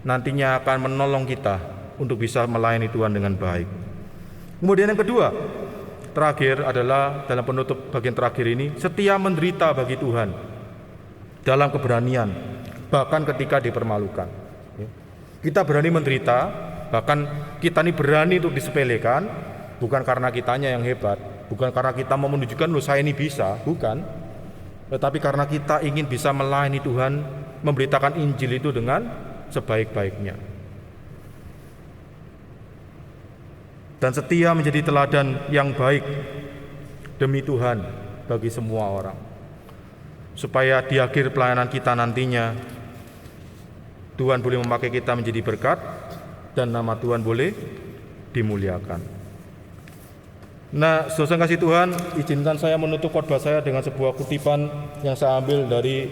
nantinya akan menolong kita untuk bisa melayani Tuhan dengan baik. Kemudian yang kedua, terakhir adalah dalam penutup bagian terakhir ini, setia menderita bagi Tuhan dalam keberanian, bahkan ketika dipermalukan. Kita berani menderita, bahkan kita ini berani untuk disepelekan, bukan karena kitanya yang hebat, bukan karena kita mau menunjukkan loh saya ini bisa, bukan. Tetapi karena kita ingin bisa melayani Tuhan, memberitakan Injil itu dengan sebaik-baiknya. Dan setia menjadi teladan yang baik demi Tuhan bagi semua orang. Supaya di akhir pelayanan kita nantinya Tuhan boleh memakai kita menjadi berkat dan nama Tuhan boleh dimuliakan. Nah, saudara kasih Tuhan, izinkan saya menutup khotbah saya dengan sebuah kutipan yang saya ambil dari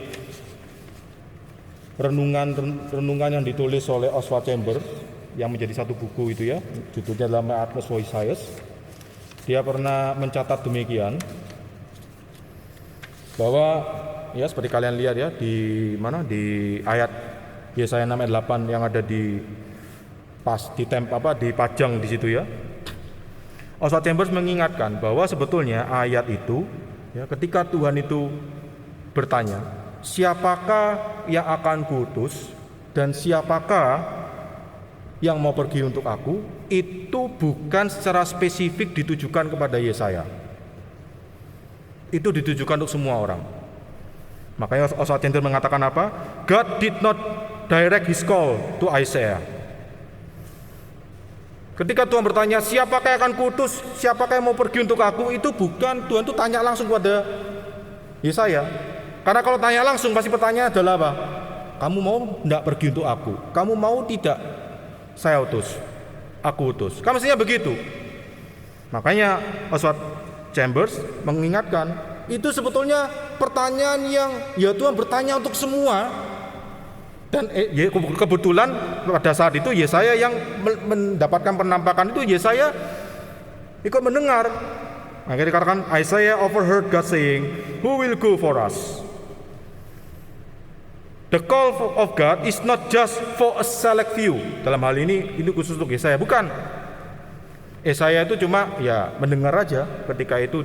renungan yang ditulis oleh Oswald Chambers yang menjadi satu buku itu, ya, judulnya adalah My Utmost for Jesus. Dia pernah mencatat demikian bahwa ya seperti kalian lihat, ya, di ayat Yesaya 6 ayat 8 yang ada di dipajang di situ ya. Oswald Chambers mengingatkan bahwa sebetulnya ayat itu ya, ketika Tuhan itu bertanya, siapakah yang akan kuutus dan siapakah yang mau pergi untuk aku, itu bukan secara spesifik ditujukan kepada Yesaya. Itu ditujukan untuk semua orang. Makanya Oswald Chambers mengatakan apa? God did not direct his call to Isaiah. Ketika Tuhan bertanya, siapakah yang akan kuutus, siapakah yang mau pergi untuk aku, itu bukan Tuhan itu tanya langsung kepada Yesaya. Karena kalau tanya langsung pasti pertanyaan adalah apa? Kamu mau tidak pergi untuk aku? Kamu mau tidak saya utus? Aku utus. Kan mestinya begitu. Makanya Oswald Chambers mengingatkan, itu sebetulnya pertanyaan yang ya Tuhan bertanya untuk semua. Dan kebetulan pada saat itu Yesaya yang mendapatkan penampakan itu, Yesaya ikut mendengar. Akhirnya dikatakan Isaiah overheard God saying, "Who will go for us?" The call of God is not just for a select few. Dalam hal ini khusus untuk Yesaya, bukan. Yesaya itu cuma ya mendengar aja ketika itu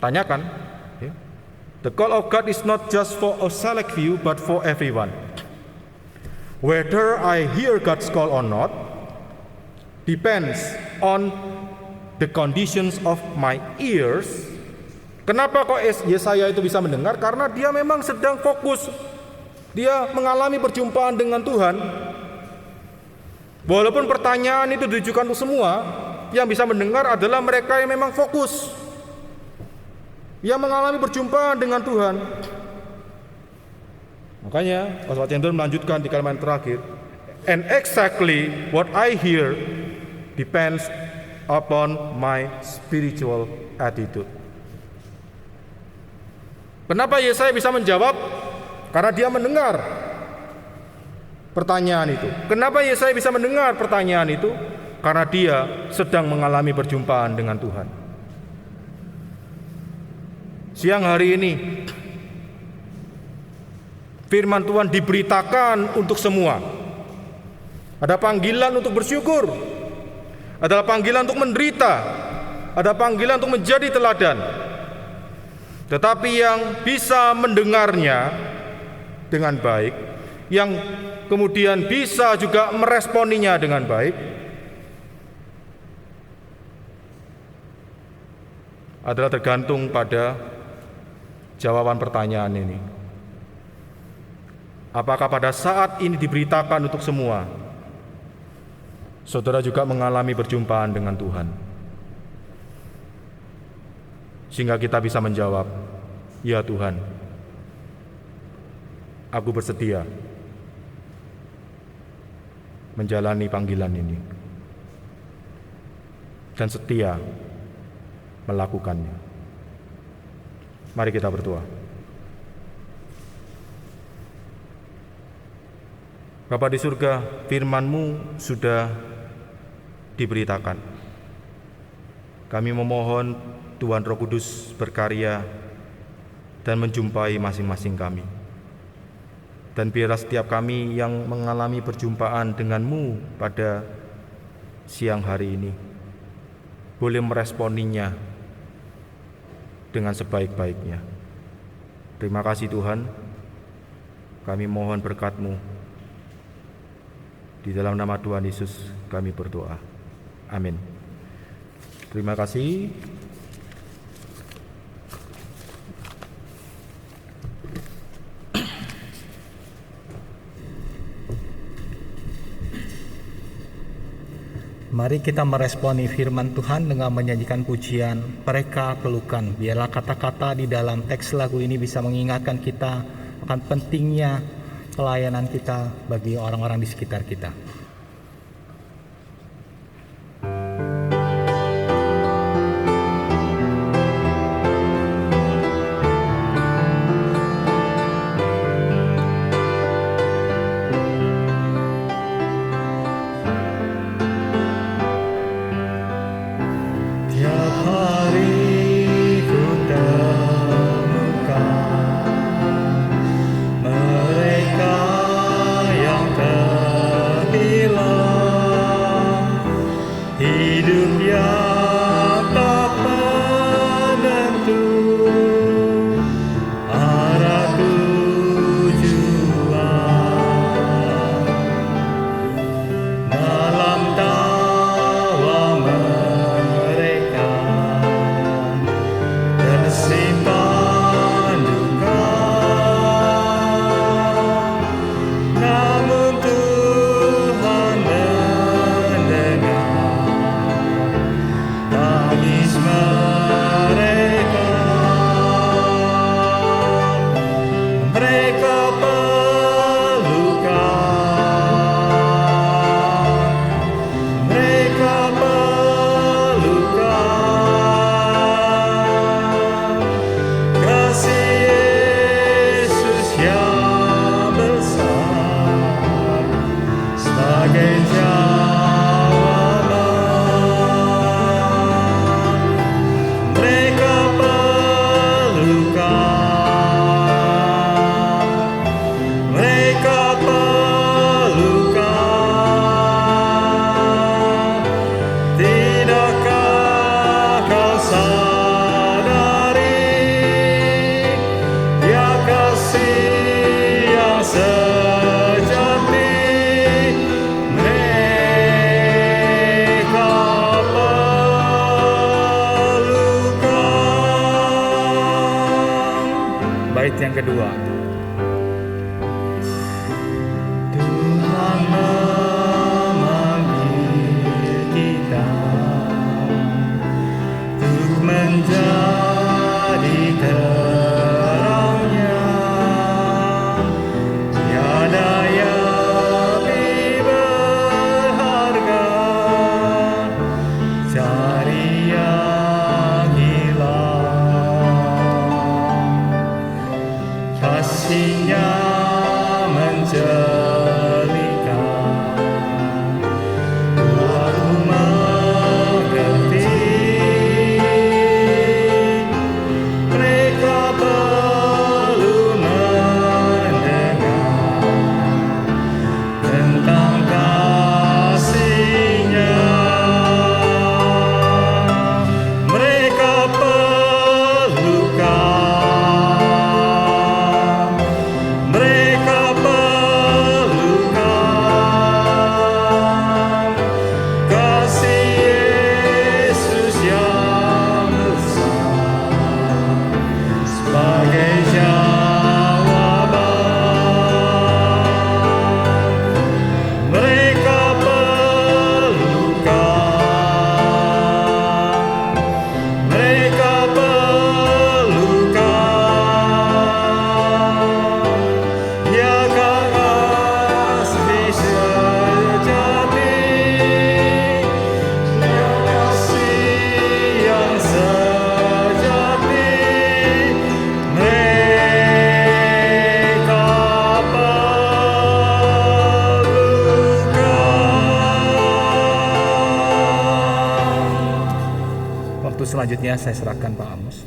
ditanyakan. The call of God is not just for a select few, but for everyone. Whether I hear God's call or not depends on the conditions of my ears. Kenapa kok Yesaya itu bisa mendengar? Karena dia memang sedang fokus. Dia mengalami perjumpaan dengan Tuhan. Walaupun pertanyaan itu ditujukan untuk semua, yang bisa mendengar adalah mereka yang memang fokus, yang mengalami perjumpaan dengan Tuhan. Makanya Oswald Chambers melanjutkan di kalimat terakhir, and exactly what I hear depends upon my spiritual attitude. Kenapa Yesaya bisa menjawab? Karena dia mendengar pertanyaan itu. Kenapa Yesaya bisa mendengar pertanyaan itu? Karena dia sedang mengalami perjumpaan dengan Tuhan. Siang hari ini firman Tuhan diberitakan untuk semua. Ada panggilan untuk bersyukur, adalah panggilan untuk menderita, ada panggilan untuk menjadi teladan. Tetapi yang bisa mendengarnya dengan baik, yang kemudian bisa juga meresponinya dengan baik, adalah tergantung pada jawaban pertanyaan ini. Apakah pada saat ini diberitakan untuk semua, saudara juga mengalami perjumpaan dengan Tuhan, sehingga kita bisa menjawab, ya Tuhan, aku bersedia menjalani panggilan ini dan setia melakukannya. Mari kita berdoa. Bapa di surga, firman-Mu sudah diberitakan. Kami memohon Tuhan Roh Kudus berkarya dan menjumpai masing-masing kami. Dan biarlah setiap kami yang mengalami perjumpaan dengan-Mu pada siang hari ini boleh meresponinya dengan sebaik-baiknya. Terima kasih Tuhan. Kami mohon berkat-Mu. Di dalam nama Tuhan Yesus kami berdoa. Amin. Terima kasih. Mari kita meresponi firman Tuhan dengan menyanyikan pujian Mereka Pelukan. Biarlah kata-kata di dalam teks lagu ini bisa mengingatkan kita akan pentingnya pelayanan kita bagi orang-orang di sekitar kita. Mereka yang yang kedua. Tuhan memanggil kita untuk menjadi terangnya. Tiada yang lebih berharga, cari yang hilang. Kasihnya menjelikan, aku mengerti. Mereka perlu mendengar tentang kasihnya. Mereka perlukan, mereka perlukan kasih Yesus yang besar sebagai jawaban. Mereka perlukan, mereka perlukan, ya kasih sejati, ya kasih yang sejati. Mereka perlukan. Waktu selanjutnya saya serahkan Pak Amos.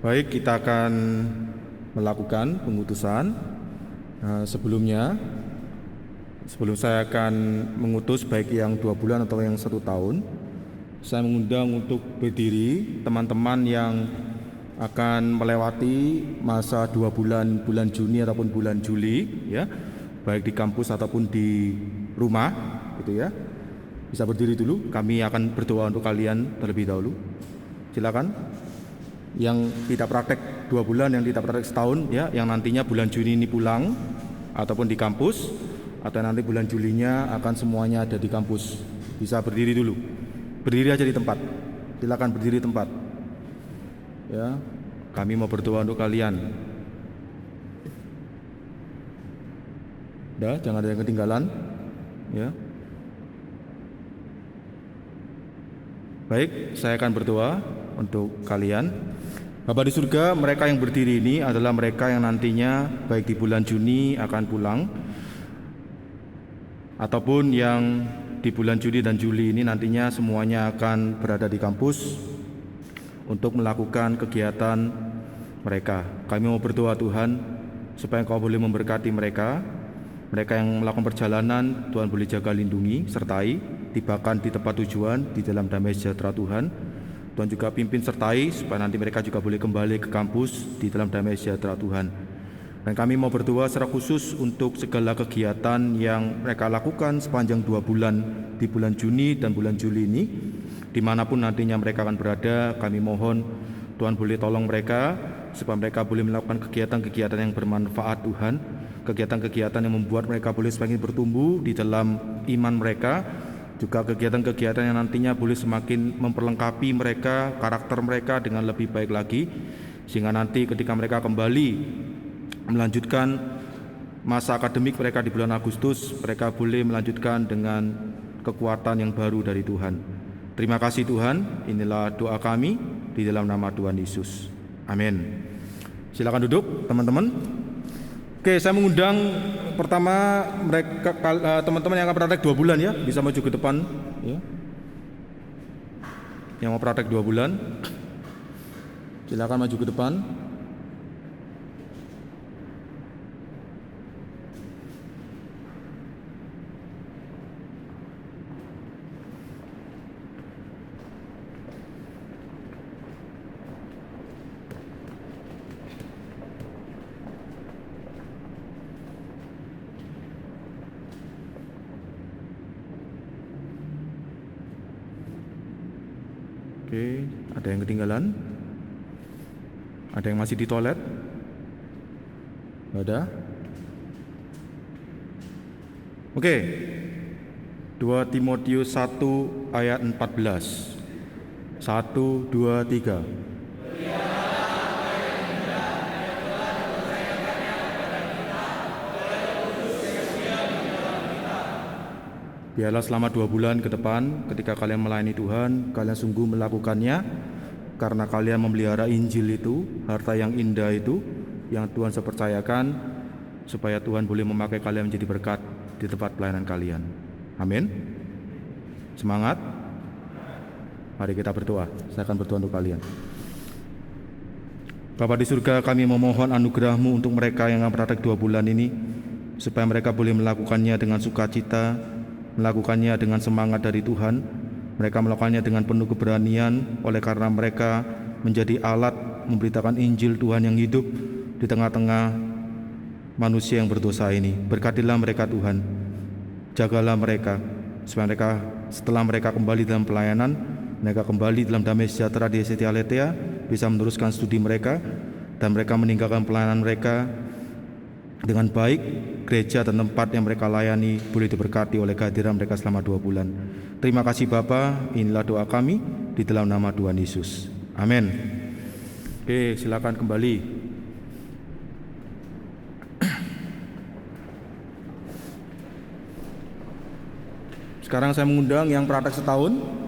Baik, kita akan melakukan pengutusan. Sebelum saya akan mengutus baik yang 2 bulan atau yang 1 tahun, saya mengundang untuk berdiri teman-teman yang akan melewati masa 2 bulan, bulan Juni ataupun bulan Juli, ya, baik di kampus ataupun di rumah, gitu ya. Bisa berdiri dulu. Kami akan berdoa untuk kalian terlebih dahulu. Silakan. Yang tidak praktek 2 bulan, yang tidak praktek setahun, ya, yang nantinya bulan Juni ini pulang ataupun di kampus, atau nanti bulan Julinya akan semuanya ada di kampus. Bisa berdiri dulu. Berdiri aja di tempat. Silakan berdiri di tempat. Ya, kami mau berdoa untuk kalian. Udah, jangan ada yang ketinggalan. Ya. Baik, saya akan berdoa untuk kalian. Bapa di surga, mereka yang berdiri ini adalah mereka yang nantinya baik di bulan Juni akan pulang, ataupun yang di bulan Juni dan Juli ini nantinya semuanya akan berada di kampus untuk melakukan kegiatan mereka. Kami mau berdoa Tuhan supaya Engkau boleh memberkati mereka. Mereka yang melakukan perjalanan, Tuhan boleh jaga, lindungi, sertai, tibakan di tempat tujuan di dalam damai sejahtera Tuhan. Tuhan juga pimpin sertai supaya nanti mereka juga boleh kembali ke kampus di dalam damai sejahtera Tuhan. Dan kami mau berdoa secara khusus untuk segala kegiatan yang mereka lakukan sepanjang 2 bulan di bulan Juni dan bulan Juli ini. Dimanapun nantinya mereka akan berada, kami mohon Tuhan boleh tolong mereka supaya mereka boleh melakukan kegiatan-kegiatan yang bermanfaat Tuhan. Kegiatan-kegiatan yang membuat mereka boleh semakin bertumbuh di dalam iman mereka. Juga kegiatan-kegiatan yang nantinya boleh semakin memperlengkapi mereka, karakter mereka dengan lebih baik lagi. Sehingga nanti ketika mereka kembali melanjutkan masa akademik mereka di bulan Agustus, mereka boleh melanjutkan dengan kekuatan yang baru dari Tuhan. Terima kasih Tuhan, inilah doa kami di dalam nama Tuhan Yesus. Amin. Silakan duduk teman-teman. Oke, saya mengundang pertama mereka teman-teman yang akan praktek 2 bulan, ya, bisa maju ke depan, ya. Yang mau praktek 2 bulan, silakan maju ke depan. Oke, ada yang ketinggalan? Ada yang masih di toilet? Nggak ada? Oke. 2 Timotius 1 ayat 14. 1, 2, 3. Biarlah selama 2 bulan ke depan ketika kalian melayani Tuhan, kalian sungguh melakukannya karena kalian memelihara Injil itu, harta yang indah itu yang Tuhan sepercayakan, supaya Tuhan boleh memakai kalian menjadi berkat di tempat pelayanan kalian. Amin. Semangat. Mari kita berdoa. Saya akan berdoa untuk kalian. Bapa di surga, kami memohon anugerah-Mu untuk mereka yang akan praktek 2 bulan ini, supaya mereka boleh melakukannya dengan sukacita, melakukannya dengan semangat dari Tuhan. Mereka melakukannya dengan penuh keberanian oleh karena mereka menjadi alat memberitakan Injil Tuhan yang hidup di tengah-tengah manusia yang berdosa ini. Berkatilah mereka Tuhan, jagalah mereka supaya mereka setelah mereka kembali dalam pelayanan, mereka kembali dalam damai sejahtera di SCT Aletheia, bisa meneruskan studi mereka dan mereka meninggalkan pelayanan mereka dengan baik. Gereja dan tempat yang mereka layani boleh diberkati oleh kehadiran mereka selama 2 bulan. Terima kasih Bapa, inilah doa kami di dalam nama Tuhan Yesus. Amin. Oke, silakan kembali. Sekarang saya mengundang yang praktek setahun.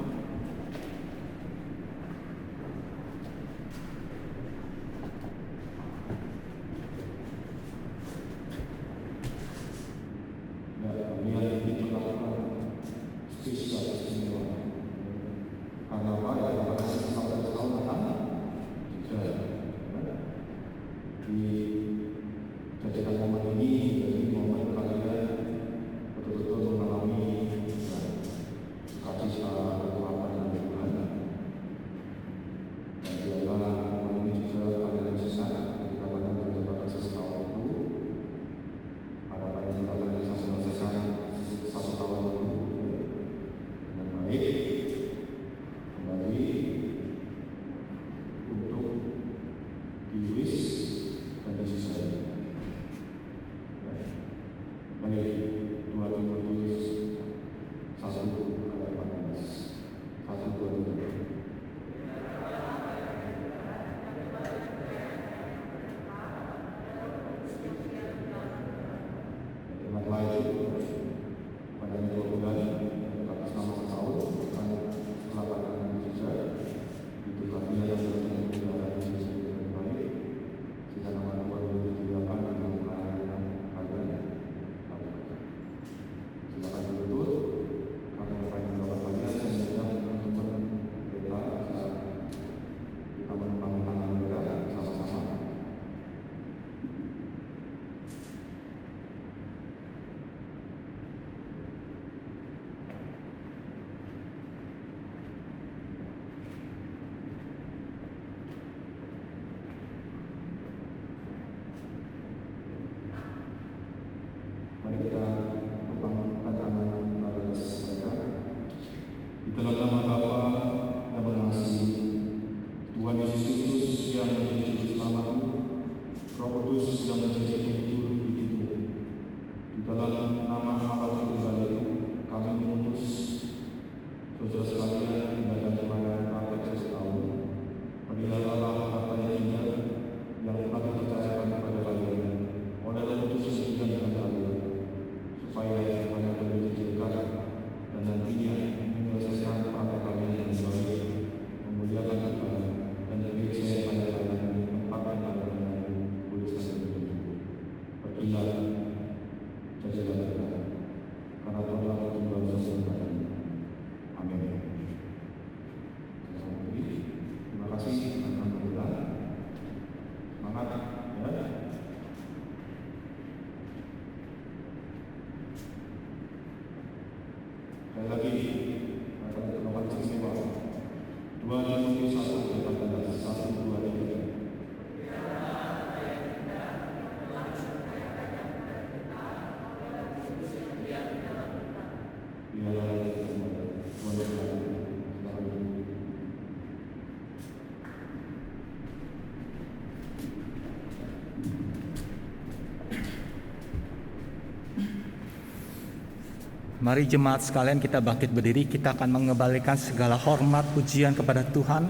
Mari jemaat sekalian kita bangkit berdiri, kita akan mengembalikan segala hormat pujian kepada Tuhan.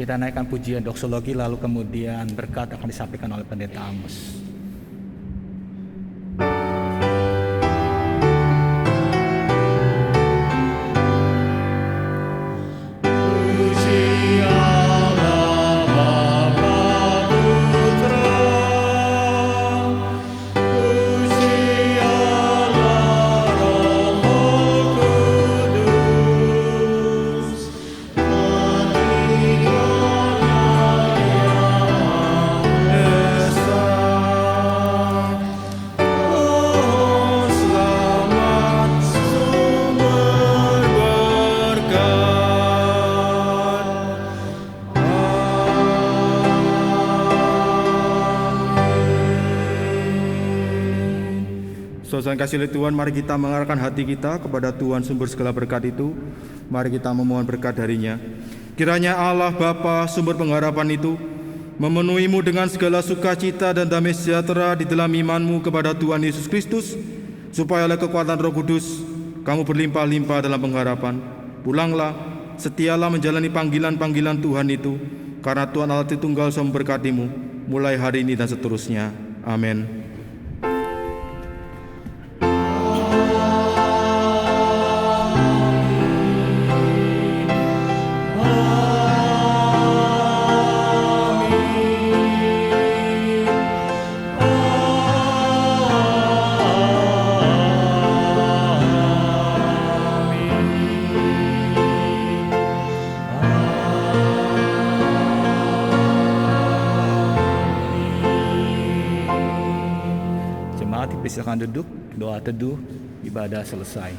Kita naikkan pujian doksologi, lalu kemudian berkat akan disampaikan oleh Pendeta Amos. Saudara kasih oleh Tuhan, mari kita mengarahkan hati kita kepada Tuhan sumber segala berkat itu. Mari kita memohon berkat darinya. Kiranya Allah Bapa sumber pengharapan itu memenuhimu dengan segala sukacita dan damai sejahtera di dalam imanmu kepada Tuhan Yesus Kristus, supaya oleh kekuatan Roh Kudus kamu berlimpah-limpah dalam pengharapan. Pulanglah, setialah menjalani panggilan-panggilan Tuhan itu, karena Tuhan Allah Tritunggal sudah memberkatimu mulai hari ini dan seterusnya. Amin. Silakan duduk, doa teduh, ibadah selesai.